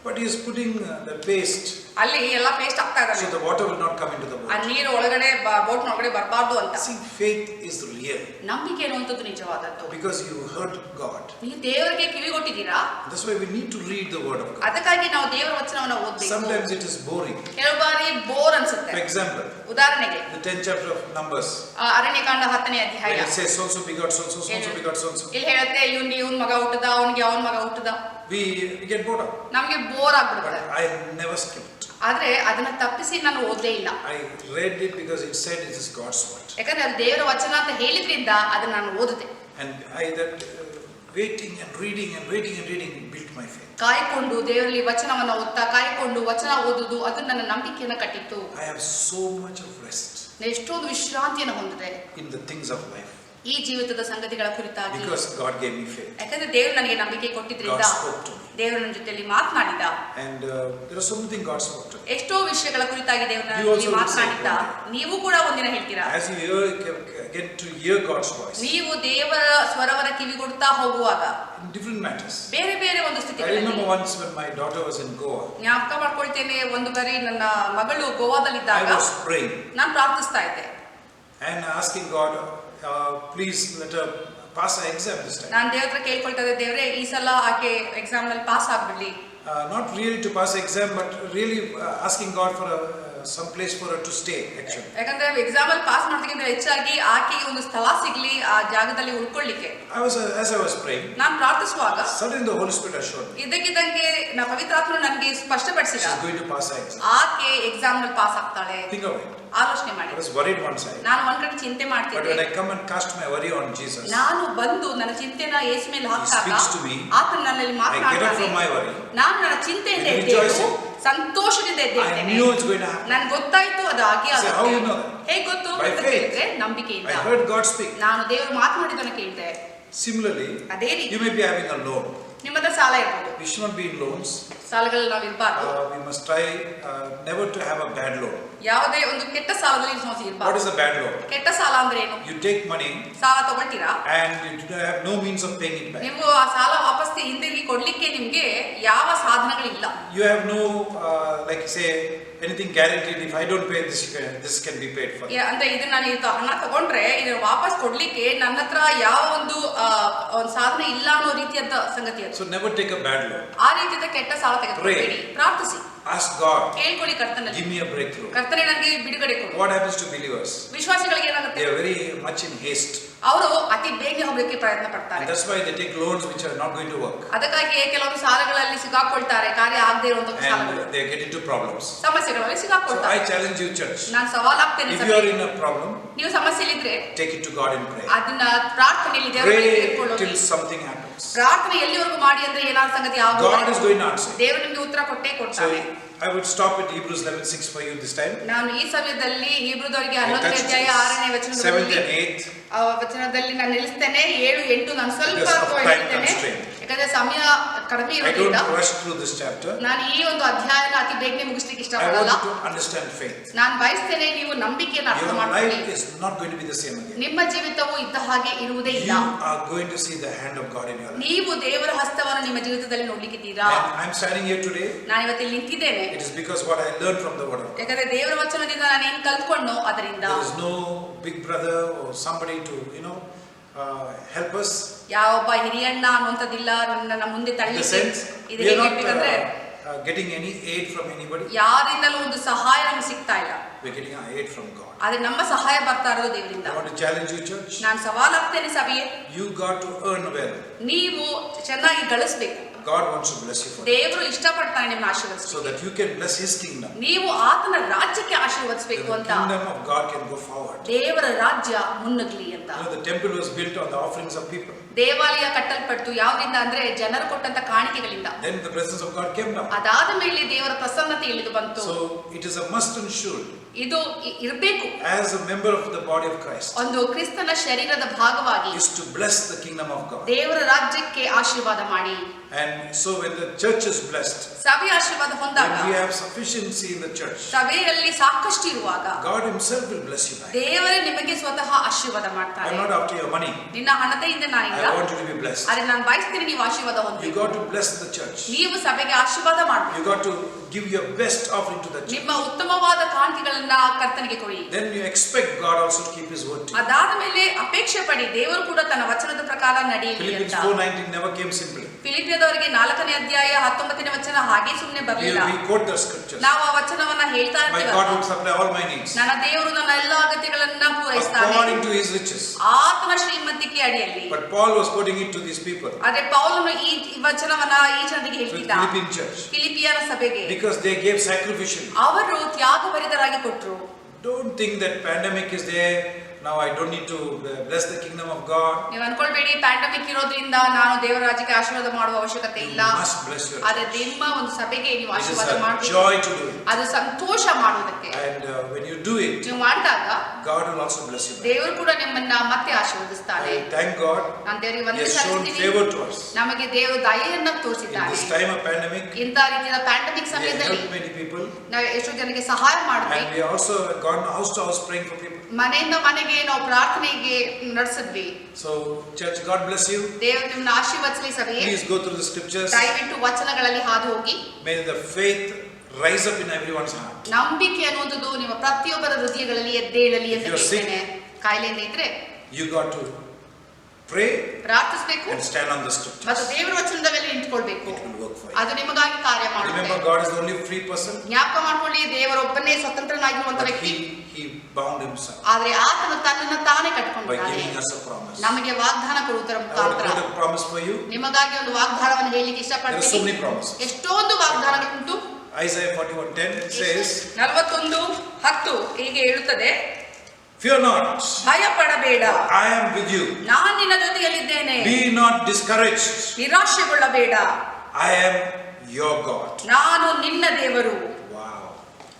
But he is putting the paste ಅಲ್ಲಿ ಎಲ್ಲ ಪೇಸ್ಟ್ ಆಗ್ತಾ so ಇದ್ದಾರೆ. the water will not come into the ಆ boat. ನೀರು ಒಳಗಡೆ ಬೋಟ್ ಒಳಗಡೆ ಬರಬಾರ್ದು ಅಂತ. See, faith is real ನಂಬಿಕೆ ಅನ್ನುವಂಥದ್ದು ನಿಜವಾದದ್ದು. because you heard God. ನೀವು ದೇವರಿಗೆ ಕಿವಿ ಕೊಟ್ಟಿದ್ದೀರಾ. That's why we need to read the word of God. ಅದಕ್ಕಾಗಿ ನಾವು ದೇವರ ವಚನವನ್ನು ಓದಬೇಕು. Sometimes it is boring. ಕೆಲವು ಬಾರಿ ಬೋರ್ ಅನ್ಸುತ್ತೆ. For example, ಉದಾಹರಣೆಗೆ the 10th chapter of Numbers, Aranya Kanda 10ನೇ when ಅಧ್ಯಾಯ it says so and so begot so and so, so and so begot so and so, ಇಲ್ಲಿ ಹೇಳುತ್ತೆ ಇವನ್ ಮಗ ಹುಟ್ಟದ, ಅವನಿಗೆ ಅವನ ಮಗ ಹುಟ್ಟದ. we get bored up. ನಮಗೆ ಬೋರ್ But ಆಗ್ಬಿಡುತ್ತೆ. I never skipped. ಆದ್ರೆ ಅದನ್ನ ತಪ್ಪಿಸಿ ನಾನು ಓದಲೇ ಇಲ್ಲ. I read it because it said it is God's word. ಯಾಕಂದ್ರೆ ಅದು ದೇವರ ವಚನ ಅಂತ ಹೇಳಿದ್ರಿಂದ ಅದನ್ನ ನಾನು ಓದಿದೆ. And waiting and reading built my faith. ಕಾಯ್ಕೊಂಡು ದೇವರಲ್ಲಿ ವಚನವನ್ನ ಓದ್ತಾ ಕಾಯ್ಕೊಂಡು ವಚನ ಓದುದು ಅದು ನನ್ನ ನಂಬಿಕೆಯನ್ನ ಕಟ್ಟಿತ್ತು. I have so much of rest. ಎಷ್ಟೊಂದು ವಿಶ್ರಾಂತಿಯನ್ನು ಹೊಂದಿದೆ in the things of life. ಈ ಜೀವಿತದ ಸಂಗತಿಗಳ ಕುರಿತಾಗಿ. Because God gave me faith. ಯಾಕಂದ್ರೆ ದೇವರು ನನಗೆ ನಂಬಿಕೆ ಕೊಟ್ಟಿದ್ರಿಂದ ದೇವರು ನನ್ನ ಜೊತೆಯಲ್ಲಿ ಮಾತನಾಡಿದ. And there are so many things God spoke to me. ಎಷ್ಟೋ ವಿಷಯಗಳ ಕುರಿತಾಗಿ ದೇವರು ನನಗೆ ಮಾತನಾಡಿದ. ನೀವು ಕೂಡ ಒಂದಿನ ಹೇಳ್ತೀರಾ. As you get to hear God's voice. ನೀವು ದೇವರ ಸ್ವರವನ್ನ ಕಿವಿಗೊಡ್ತಾ ಹೋಗುವಾಗ in different matters. ಬೇರೆ ಬೇರೆ ಒಂದು ಸ್ಥಿತಿಗಳಲ್ಲಿ. I remember once when my daughter was in Goa. ಜ್ಞಾಪಕ ಮಾಡ್ಕೊಳ್ತೇನೆ, ಒಂದು ಬಾರಿ ನನ್ನ ಮಗಳು ಗೋವಾದಲ್ಲಿದ್ದಾಗ I was praying. ನಾನು ಪ್ರಾರ್ಥಿಸ್ತಾ ಇದ್ದೆ. And asking God, please let her pass her exam this time. ನಾನು ದೇವರ ಹತ್ರ ಕೇಳ್ಕೊಳ್ತಾ ಇದ್ದೆ, ದೇವರೇ ಈ ಸಲ ಆಕೆ ಎಕ್ಸಾಮ್ ನಲ್ಲಿ pass ಆಗ್ಬಿಡ್ಲಿ. Not really to pass exam, but really asking God for some place for her to stay actually. ಯಾಕಂದ್ರೆ ಎಕ್ಸಾಮ್ ಅಲ್ಲಿ ಪಾಸ್ ಮಾಡೋದಕ್ಕಿಂತ ಹೆಚ್ಚಾಗಿ ಆಕೆಗೆ ಒಂದು ಸ್ಥಳ ಸಿಗ್ಲಿ, ಆ ಜಾಗದಲ್ಲಿ ಉಳ್ಕೊಳ್ಳಿಕ್ಕೆ. As I was praying, ನಾನು ಪ್ರಾರ್ಥಿಸುವಾಗ suddenly the Holy Spirit assured me. ಇದಕ್ಕಿದ್ದಂಗೆ ಪವಿತ್ರಾತ್ಮನು ನನಗೆ ಸ್ಪಷ್ಟಪಡಿಸಿದ, She is going to pass her exam. ಆಕೆ ಎಕ್ಸಾಮ್ ನಲ್ಲಿ ಪಾಸ್ ಆಗ್ತಾಳೆ. Think of it. ಆಲೋಚನೆ ಮಾಡಿ. I was worried one side. ನಾನು ಒಂದ್ ಕಡೆ ಚಿಂತೆ ಮಾಡ್ತಿದ್ದೆ. But when I come and cast my worry on Jesus, ನಾನು ಬಂದು ನನ್ನ ಚಿಂತೆನ ಯೇಸು ಮೇಲೆ ಹಾಕಿದಾಗ ಆತನು ನನ್ನಲ್ಲಿ I get up from my ಮಾತನಾಡ್ತಾನೆ. worry. ನಾನು ನನ್ನ ಚಿಂತೆಯಿಂದ ಎದ್ದೇಳು, ಸಂತೋಷದಿಂದ I ಎದ್ದೇಳ್ತೇನೆ. knew it's going to happen. ನನಗೆ ಗೊತ್ತಾಯ್ತು ಅದು ಹಾಗೆ Say, how you know ಆಗುತ್ತೆ. ಹೇಗೆ ಗೊತ್ತು By ಅಂತ faith. ಕೇಳಿದ್ರೆ ನಂಬಿಕೆಯಿಂದ. I heard God speak. ನಾನು ದೇವರು ಮಾತನಾಡಿದನ್ನು ಕೇಳಿದೆ. Similarly, ಅದೇ ರೀತಿ you may be having a loan. ನಿಮ್ಮ ಹತ್ರ ಸಾಲ ಇರ್ಬೋದು. We should not be in loans. ಸಾಲಗಳಲ್ಲಿ ನಾವು ಇರಬಾರ್ದು. We must try never to have a bad loan. ಯಾವುದೇ ಒಂದು ಕೆಟ್ಟ ಸಾಲದಲ್ಲಿ What ಇರಬಾರ್ದು. is a bad loan? ಕೆಟ್ಟ ಸಾಲ ಅಂದ್ರೆ ಏನು? You take money ಸಾಲ ತಗೊಳ್ತೀರಾ, and you have no means of paying it back. ನೀವು ಆ ಸಾಲ ವಾಪಸ್ ಹಿಂದಿರುಗಿ ಕೊಡ್ಲಿಕ್ಕೆ ನಿಮ್ಗೆ ಯಾವ ಸಾಧನಗಳಿಲ್ಲ. You have no like say anything guaranteed. If I don't pay this can be paid for. ಅಂದ್ರೆ ಇದು ನಾನು ಇದು ಹಣ ತಗೊಂಡ್ರೆ ಇದನ್ನ ವಾಪಸ್ ಕೊಡ್ಲಿಕ್ಕೆ ನನ್ನ ಹತ್ರ ಯಾವ ಒಂದು ಸಾಧನ ಇಲ್ಲ ಅನ್ನೋ ರೀತಿಯಂತ ಸಂಗತಿ ಅದು. So never take a bad loan. ಆ ರೀತಿಯ ಕೆಟ್ಟ ಸಾಲ ತೆಗೆದುಕೊಳ್ಳಬೇಡಿ. ಪ್ರಾರ್ಥಿಸಿ, Ask God. ಕೇಳ್ಕೊಳ್ಳಿ ಕರ್ತನಲ್ಲಿ, Give me a breakthrough. ಕರ್ತನೆ ನನಗೆ ಬಿಡುಗಡೆ ಕೊಡು. What happens to believers? ವಿಶ್ವಾಸಿಗಳಿಗೆ ಏನಾಗುತ್ತೆ? They are very much in haste. ಅವರು ಅತಿ ಬೇಗ ಹೋಗಲಿಕ್ಕೆ ಪ್ರಯತ್ನ ಪಡ್ತಾರೆ. And that's why they take loans which are not going to work. ಅದಕ್ಕಾಗಿ ಕೆಲವರು ಸಾಲಗಳಲ್ಲಿ ಸಿಗಾಕೊಳ್ತಾರೆ, ಕಾರ್ಯ ಆಗದೆ ಇರುವಂತಹ ಸಾಲಗಳು. And they get into problems. ಸಮಸ್ಯೆಗಳಲ್ಲಿ So ಸಿಗಾಕೊಳ್ತಾರೆ. I challenge you, church. ನಾನು ಸವಾಲಾಗ್ತೇನೆ, If you are in a problem, ನೀವು ಸಮಸ್ಯೆಯಲ್ಲಿದ್ರೆ take it to God in prayer. ಅದನ್ನ ಪ್ರಾರ್ಥನೆಯಲ್ಲಿ ದೇವರ Pray ಬಳಿಗೆ ತೆಗೆದುಕೊಳ್ಳಿ. till something happens. ಪ್ರಾರ್ಥನೆ ಎಲ್ಲಿವರೆಗೂ ಮಾಡಿ ಅಂದ್ರೆ ಏನಾದ್ರು ಸಂಗತಿ ಆಗೋದು. God is going to answer. ದೇವರು ನಿಮಗೆ ಉತ್ತರ ಕೊಟ್ಟೇ So ಕೊಡ್ತಾನೆ. I would stop at Hebrews 11:6 for you this time. ನಾನು ಈ ಸಮಯದಲ್ಲಿ ಹೀಬ್ರದವರಿಗೆ I 11ನೇ touched ಅಧ್ಯಾಯ 6ನೇ 7th ವಚನದಲ್ಲಿ and 8th. ಆ ವಚನದಲ್ಲಿ ನಾನು ನಿಲ್ಲಿಸ್ತೇನೆ. 7, 8 ನಾನು ಸ್ವಲ್ಪ Because of time ಹೇಳ್ತೇನೆ, constraint. ಯಾಕಂದ್ರೆ ಸಮಯ ಕಡಿಮೆ I ಇರೋದ್ರಿಂದ don't rush through this chapter. ನಾನು ಈ ಒಂದು ಅಧ್ಯಾಯನ ಅತಿ ಬೇಗನೆ ಮುಗಿಸ್ಲಿಕ್ಕೆ I ಇಷ್ಟಪಡಲ್ಲ. want you to understand faith. ನಾನು ಬಯಸ್ತೇನೆ ನೀವು ನಂಬಿಕೆಯನ್ನು ಅರ್ಥ Your ಮಾಡ್ಕೊಳ್ಳಿ. life is not going to be the same again. ನಿಮ್ಮ ಜೀವಿತವು ಇದ್ದ ಹಾಗೆ ಇರುವುದೇ ಇಲ್ಲ. You are going to see the hand of God in your life. ನೀವು ದೇವರ ಹಸ್ತವನ್ನು ನಿಮ್ಮ ಜೀವಿತದಲ್ಲಿ ನೋಡ್ಲಿಕ್ಕಿದ್ದೀರಾ. And I'm standing here today. ನಾನು ಇವತ್ತು ನಿಂತಿದ್ದೇನೆ. It is because what I learned from the word of God. ಯಾಕಂದ್ರೆ ದೇವರ ವಚನದಿಂದ ನಾನು ಏನು ಕಲ್ತ್ಕೊಂಡೋ ಅದರಿಂದ. There is no big brother or somebody to help us. ಯಾವೊಬ್ಬ ಹಿರಿಯಣ್ಣ ಅನ್ನುವಂಥದ್ದಿಲ್ಲ ನನ್ನ ಮುಂದೆ In the ತಳ್ಳಿಕ್ಕೆ. sense, ಇದು we are ಹೇಗೆ not ಬೇಕಂದ್ರೆ getting any aid from anybody. ಯಾರಿಂದಲೂ ಒಂದು ಸಹಾಯ ನಮ್ಗೆ ಸಿಗ್ತಾ ಇಲ್ಲ. We are getting our aid from God. ಆದ್ರೆ ನಮ್ಮ ಸಹಾಯ ಬರ್ತಾ ಇರೋದು ದೇವರಿಂದ. I want to challenge you, church. ನಾನು ಸವಾಲಾಗ್ತೇನೆ ಸಭೆಯೇ, You got to earn well. ನೀವು ಚೆನ್ನಾಗಿ ಗಳಿಸ್ಬೇಕು. God wants to bless you for that. ದೇವರು ಇಷ್ಟಪಡ್ತಾನೆ ನಿಮ್ಮನ್ನ So ಆಶೀರ್ವದಿಸಬೇಕು. that you can bless His kingdom. ನೀವು ಆತನ ರಾಜ್ಯಕ್ಕೆ ಆಶೀರ್ವದಿಸಬೇಕು The ಅಂತ. kingdom of God can go forward. ದೇವರ ರಾಜ್ಯ ಮುನ್ನುಗ್ಲಿ ಅಂತ. The temple was built on the offerings of people. ದೇವಾಲಯ ಕಟ್ಟಲ್ಪಟ್ಟು ಯಾವ್ದಿಂದ ಅಂದ್ರೆ ಜನರು ಕೊಟ್ಟಂತ ಕಾಣಿಕೆಗಳಿಂದ. Then the presence of God came down. ಅದಾದ ಮೇಲೆ ದೇವರ ಪ್ರಸನ್ನತೆ ಇಳಿದು ಬಂತು. So it is a must and should. ಇದು ಇರಬೇಕು. As a member of the body of Christ. ಒಂದು ಕ್ರಿಸ್ತನ ಶರೀರದ ಭಾಗವಾಗಿ Is to bless the kingdom of God. ದೇವರ ರಾಜ್ಯಕ್ಕೆ ಆಶೀರ್ವಾದ ಮಾಡಿ. And so when the church is blessed, ಸಭೆ ಆಶೀರ್ವಾದ ಹೊಂದಾಗ, when we have sufficiency in the church, ಸಭೆಯಲ್ಲಿ ಸಾಕಷ್ಟು ಇರುವಾಗ God Himself will bless you back. ದೇವರೇ ನಿಮಗೆ ಸ್ವತಃ ಆಶೀರ್ವಾದ ಮಾಡ್ತಾರೆ. I'm not after your money. ನಿನ್ನ ಹಣತೆಯಿಂದ ನಾನಿಲ್ಲ. I want you to be blessed. ಆದ್ರೆ ನಾನು ಬಯಸ್ತೀನಿ ನೀವು ಆಶೀರ್ವಾದ You ಹೊಂದಿ. got to bless the church. ನೀವು ಸಭೆಗೆ ಆಶೀರ್ವಾದ ಮಾಡಬೇಕು. You got to give your best offering to the church. ನಿಮ್ಮ ಉತ್ತಮವಾದ ಕಾಣಿಕೆಗಳನ್ನ ಕರ್ತನಿಗೆ ಕೊಡಿ. Then you expect God also to keep His word to you. ಅದಾದ ಮೇಲೆ ಅಪೇಕ್ಷೆ ಪಡಿ ದೇವರು ಕೂಡ ತನ್ನ ವಚನದ ಪ್ರಕಾರ ನಡೆಯಲಿ Philippians ಅಂತ. 4:19 never came simply. ಫಿಲಿಪಿಯದವರಿಗೆ 4ನೇ ಅಧ್ಯಾಯ 19ನೇ ವಚನ ಹಾಗೆ ಸುಮ್ಮನೆ ಬರಲಿಲ್ಲ. We quote the scriptures. ನಾವು ಆ ವಚನವನ್ನ ಹೇಳ್ತಾ My ಇರ್ತೀವಿ. God will supply all my needs ನನ್ನ ದೇವರು ನನ್ನ ಎಲ್ಲಾ ಅಗತ್ಯಗಳನ್ನ ಪೂರೈಸ್ತಾನೆ according to His riches. ಆತನ ಶ್ರೀಮಂತಿಕೆ ಅಡಿಯಲ್ಲಿ. But Paul was quoting it to these people, ಆದ್ರೆ ಪೌಲನು ಈ ವಚನವನ್ನ ಈ ಜನರಿಗೆ to the ಹೇಳ್ತಿದ್ದ. Philippian church. ಫಿಲಿಪಿಯರ ಸಭೆಗೆ Because they gave sacrificially. ಅವರು ತ್ಯಾಗಭರಿತರಾಗಿ ಕೊಟ್ಟರು. Don't think that pandemic is there. Now I don't need to bless the kingdom of God. ನೀವು ಅನ್ಕೊಳ್ಬೇಡಿ ಪ್ಯಾಂಡಮಿಕ್ ಇರೋದ್ರಿಂದ ನಾನು ದೇವರ ರಾಜ್ಯಕ್ಕೆ ಆಶೀರ್ವಾದ ಮಾಡುವ ಅವಶ್ಯಕತೆ ಇಲ್ಲ. You must bless your ಆದರೆ church. ನಿಮ್ಮ ಒಂದು ಸಭೆಗೆ ನೀವು It is ಆಶೀರ್ವಾದ a ಮಾಡಬೇಕು. joy to do it. ಅದು ಸಂತೋಷ ಮಾಡುವುದಕ್ಕೆ. And when you do it, ನೀವು ಮಾಡಿದಾಗ God will also bless you. ದೇವರು ಕೂಡ ನಿಮ್ಮನ್ನ ಮತ್ತೆ ಆಶೀರ್ವದಿಸ್ತಾನೆ. Thank God. ನಾನು ದೇವರಿಗೆ He ವಂದನೆ has shown ಸಲ್ಲಿಸ್ತೀನಿ. favor to us. ನಮಗೆ ದೇವರು ದಯೆಯನ್ನು In ತೋರಿಸಿದ್ದಾನೆ. this time of pandemic, ಇಂಥ ರೀತಿಯ ಪ್ಯಾಂಡಮಿಕ್ we have ಸಮಯದಲ್ಲಿ helped many people. ನಾವು ಎಷ್ಟೋ ಜನಕ್ಕೆ ಸಹಾಯ And ಮಾಡಬೇಕು. we also gone house to house praying for people. ಮನೆಯಿಂದ ಮನೆಗೆ ನಾವು ಪ್ರಾರ್ಥನೆಗೆ ನಡೆಸಿದ್ವಿ. So church, God bless you. ದೇವರು ನಿಮ್ಮನ್ನ ಆಶೀರ್ವದಿಸಲಿ ಸಭೆಯೇ. Please go through the scriptures. ದಯವಿಟ್ಟು ವಚನಗಳಲ್ಲಿ ಹಾದು ಹೋಗಿ. May the faith rise up in everyone's heart. ನಂಬಿಕೆ ಅನ್ನುವುದು ನಿಮ್ಮ ಪ್ರತಿಯೊಬ್ಬರ ಹೃದಯಗಳಲ್ಲಿ ಎದ್ದೇಳಲಿ ಅಂತ If you are sick, ಹೇಳ್ತೇನೆ. ಕಾಯಿಲೆಯಿಂದ ಇದ್ರೆ You got to pray ಪ್ರಾರ್ಥಿಸಬೇಕು and stand on the ಮತ್ತು scriptures. ದೇವರ ವಚನದ ಮೇಲೆ ನಿಂತ್ಕೊಳ್ಬೇಕು. It will work for you. ಅದು ನಿಮಗಾಗಿ ಕಾರ್ಯ ಮಾಡುತ್ತೆ. Remember, God is the only free person, ಜ್ಞಾಪಕ ಮಾಡ್ಕೊಳ್ಳಿ, ದೇವರೊಬ್ಬನೇ ಸ್ವತಂತ್ರನಾಗಿರುವಂತ but ವ್ಯಕ್ತಿ. He bound himself ಆದ್ರೆ ಆತನು ತನ್ನನ್ನು ತಾನೇ by ಕಟ್ಟಿಕೊಂಡಿದ್ದಾನೆ. giving us a promise. ನಮಗೆ ವಾಗ್ದಾನ ಕೊಡುವುದರ I want to ಮುಖಾಂತರ quote a promise for you. ನಿಮಗಾಗಿ ಒಂದು ವಾಗ್ದಾನವನ್ನು ಹೇಳಲಿಕ್ಕೆ There are so ಇಷ್ಟಪಡ್ತೀನಿ. many promises. ಎಷ್ಟೊಂದು ವಾಗ್ದಾನಗಳುಂಟು. Isaiah 41:10 says, 41:10 ಹೀಗೆ ಹೇಳುತ್ತದೆ, Fear not, ಭಯ ಪಡಬೇಡ, I am with you. ನಾನು ನಿನ್ನ ಜೊತೆಯಲ್ಲಿದ್ದೇನೆ. Be not discouraged, ನಿರಾಶೆಗೊಳ್ಳಬೇಡ, I am your God. ನಾನು ನಿನ್ನ ದೇವರು. Wow.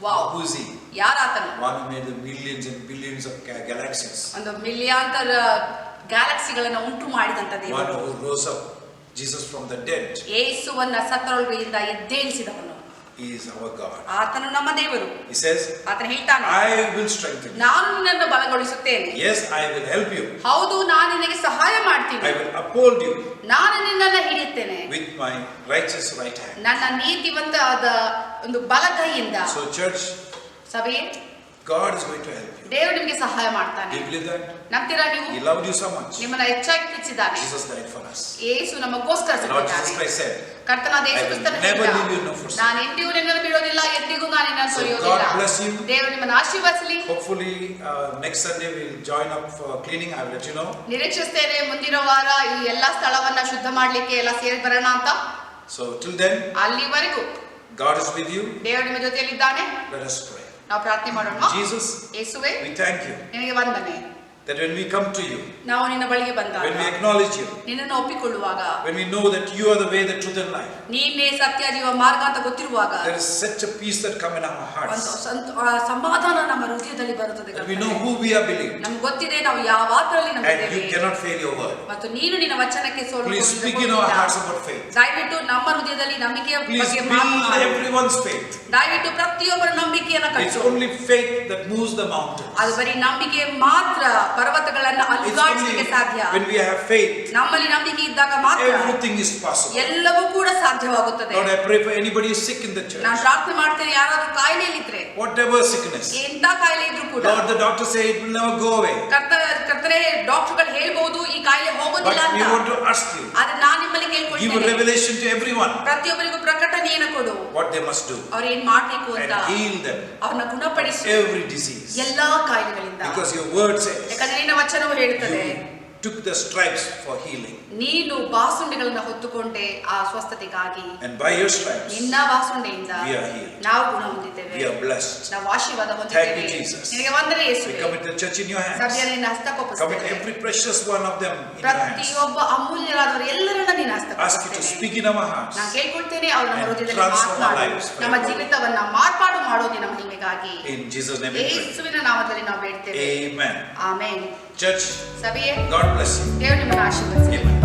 Wow. Who is he? ಯಾರಾತನು? One who made the millions and billions of galaxies. ಒಂದು ಮಿಲಿಯಾಂತರ ಗ್ಯಾಲಕ್ಸಿಗಳನ್ನು ಉಂಟು ಮಾಡಿದಂತ One ದೇವರು. who rose up Jesus from the dead. ಯೇಸುವನ್ನ ಸತ್ತರೊಳಗಿಂದ ಎದ್ದೇಳಿಸಿದವನು. He is our God. ಆತನು ನಮ್ಮ ದೇವರು. He says, ಆತನು ಹೇಳ್ತಾನೆ, I will strengthen you. ನಾನು ನಿನ್ನನ್ನು ಬಲಗೊಳಿಸುತ್ತೇನೆ. Yes, I will help you. ಹೌದು, ನಾನು ನಿನಗೆ ಸಹಾಯ ಮಾಡ್ತೀನಿ. I will uphold you ನಾನು ನಿನ್ನನ್ನು ಹಿಡಿಯುತ್ತೇನೆ with my righteous right hand. ನನ್ನ ನೀತಿವಂತವಾದ ಒಂದು ಬಲಗೈಯಿಂದ. So church, ಸಭೆಯೇ, God is going to help you. ದೇವರು ನಿಮಗೆ ಸಹಾಯ ಮಾಡ್ತಾನೆ. Do you believe that? ನಂಬ್ತೀರಾ ನೀವು? He loved you so much. ನಿಮ್ಮನ್ನ ಹೆಚ್ಚಾಗಿ ಪ್ರೀತಿಸಿದ್ದಾನೆ. Jesus died for us. ಯೇಸು ನಮಗೋಸ್ಕರ The Lord Jesus ಸತ್ತಿದ್ದಾನೆ. Christ said, ಕರ್ತನಾದ ಯೇಸು I will ಕ್ರಿಸ್ತನು never ಹೇಳಿದ, leave you nor forsake you. ನಾನು ಎಂದಿಗೂ ನಿನ್ನನ್ನು ಬಿಡೋದಿಲ್ಲ, ಎಂದಿಗೂ ನಾನು ನಿನ್ನನ್ನು So ತೊರೆಯೋದಿಲ್ಲ. God bless you. ದೇವರು ನಿಮ್ಮನ್ನು ಆಶೀರ್ವದಿಸಲಿ. Hopefully next Sunday we will join up for cleaning. I will let you know. ನಿರೀಕ್ಷಿಸ್ತೇನೆ ಮುಂದಿನ ವಾರ ಈ ಎಲ್ಲಾ ಸ್ಥಳವನ್ನ ಶುದ್ಧ ಮಾಡ್ಲಿಕ್ಕೆ ಎಲ್ಲ ಸೇರಿ ಬರೋಣ ಅಂತ. So till then, ಅಲ್ಲಿವರೆಗೂ God is with you. ದೇವರು ನಿಮ್ಮ ಜೊತೆಯಲ್ಲಿದ್ದಾನೆ. Let us pray. ನಾವು ಪ್ರಾರ್ಥನೆ ಮಾಡೋಣ. Jesus, ಯೇಸುವೇ, we thank you ನಿನಗೆ ವಂದನೆ. that when we come to you, ನಾವು ನಿನ್ನ ಬಳಿಗೆ ಬಂದಾಗ, when we acknowledge you, ನಿನ್ನನ್ನು ಒಪ್ಪಿಕೊಳ್ಳುವಾಗ, when we know that you are the way, the truth and life, ನೀನೇ ಸತ್ಯ ಜೀವ ಮಾರ್ಗ ಅಂತ ಗೊತ್ತಿರುವಾಗ, there is such a peace that come in our ಒಂದು hearts. ಸಮಾಧಾನ ನಮ್ಮ ಹೃದಯದಲ್ಲಿ ಬರುತ್ತದೆ. That we know who we are believing. ನಮ್ಗೆ ಗೊತ್ತಿದೆ ನಾವು ಯಾವ ಆತ್ಮದಲ್ಲಿ And ನಂಬಿದ್ದೇವೆ. you cannot fail your word. ಮತ್ತು ನೀನು ನಿನ್ನ ವಚನಕ್ಕೆ Please speak in our hearts about faith. ದಯವಿಟ್ಟು ನಮ್ಮ ಹೃದಯದಲ್ಲಿ ನಂಬಿಕೆಯ Please ಬಗ್ಗೆ build ಮಾತನಾಡು. everyone's faith. ದಯವಿಟ್ಟು ಪ್ರತಿಯೊಬ್ಬರ ನಂಬಿಕೆಯನ್ನು It's ಕಟ್ಟು. only faith that moves the mountains. ಅದು ಬರೀ ನಂಬಿಕೆ ಮಾತ್ರ ಪರ್ವತಗಳನ್ನ It's only ಅಲುಗಾಡಿಸಲಿಕ್ಕೆ ಸಾಧ್ಯ. when we have faith, ನಮ್ಮಲ್ಲಿ ನಂಬಿಕೆ ಇದ್ದಾಗ ಮಾತ್ರ everything is possible. ಎಲ್ಲವೂ ಕೂಡ ಸಾಧ್ಯವಾಗುತ್ತದೆ. Lord, I pray for anybody who is sick in the church. ನಾನು ಪ್ರಾರ್ಥನೆ ಮಾಡ್ತೇನೆ, ಯಾರಾದ್ರೂ ಕಾಯಿಲೆಯಲ್ಲಿದ್ರೆ, Whatever sickness, ಎಂತ ಕಾಯಿಲೆ ಇದ್ರೂ ಕೂಡ, Lord, the doctor say it will never go away. ಕರ್ತನೆ ಡಾಕ್ಟರ್ಗಳು ಹೇಳ್ಬಹುದು ಈ ಕಾಯಿಲೆ ಹೋಗೋದಿಲ್ಲ But we ಅಂತ. want to ask you, ಆದ್ರೆ ನಾನು ನಿಮ್ಮಲ್ಲಿ give a ಕೇಳ್ಕೊಳ್ತೇನೆ, revelation to everyone ಪ್ರತಿಯೊಬ್ಬರಿಗೂ ಪ್ರಕಟಣೆಯನ್ನು ಕೊಡು. what they must do ಅವ್ರು ಏನ್ ಮಾಡ್ಬೇಕು ಅಂತ, and heal them ಅವ್ರನ್ನ ಗುಣಪಡಿಸು every disease. ಎಲ್ಲಾ ಕಾಯಿಲೆಗಳಿಂದ. Because your word says ಯಾಕಂದ್ರೆ ನಿನ್ನ ವಚನವು ಹೇಳುತ್ತದೆ, you took the stripes for healing. ನೀನು ಬಾಸುಂಡೆಗಳನ್ನ ಹೊತ್ತುಕೊಂಡೆ ಆ ಸ್ವಸ್ಥತೆಗಾಗಿ. And by your stripes, ನಿನ್ನ ಬಾಸುಂಡೆಯಿಂದ we are healed. ನಾವು ಗುಣ ಹೊಂದಿದ್ದೇವೆ, We are blessed. ನಾವು ಆಶೀರ್ವಾದ Thank ಹೊಂದಿದ್ದೇವೆ. you, Jesus. ನಿನಗೆ ವಂದನೆ We ಯೇಸುವೇ. commit the church in your ಸಭೆಯ hands. ನಿನ್ನ Commit ಹಸ್ತಕ್ಕೊಪ್ಪಿಸುತ್ತೇವೆ. every precious one of them in your hands. ಪ್ರತಿಯೊಬ್ಬ ಅಮೂಲ್ಯರಾದವರು ಎಲ್ಲರನ್ನ ನಿನ್ನ Ask you to ಹಸ್ತಕ್ಕೊಪ್ಪಿಸುತ್ತೇನೆ. speak in our hearts. ನಾನು ಕೇಳ್ಕೊಳ್ತೇನೆ, ಅವರು ನಮ್ಮ And ಹೃದಯದಲ್ಲಿ transform our ಮಾತನಾಡು, lives forever. ನಮ್ಮ ಜೀವಿತವನ್ನ ಮಾರ್ಪಾಡು ಮಾಡೋದು ನಮ್ಮ ಮಹಿಮೆಗಾಗಿ. In Jesus' name we pray. ಯೇಸುವಿನ ನಾಮದಲ್ಲಿ ನಾವು ಬೇಡ್ತೇವೆ. Amen. Amen. Church, ಸಭೆಯೇ, God bless you. ದೇವರು ನಿಮ್ಮನ್ನು ಆಶೀರ್ವದಿಸಲಿ. Amen.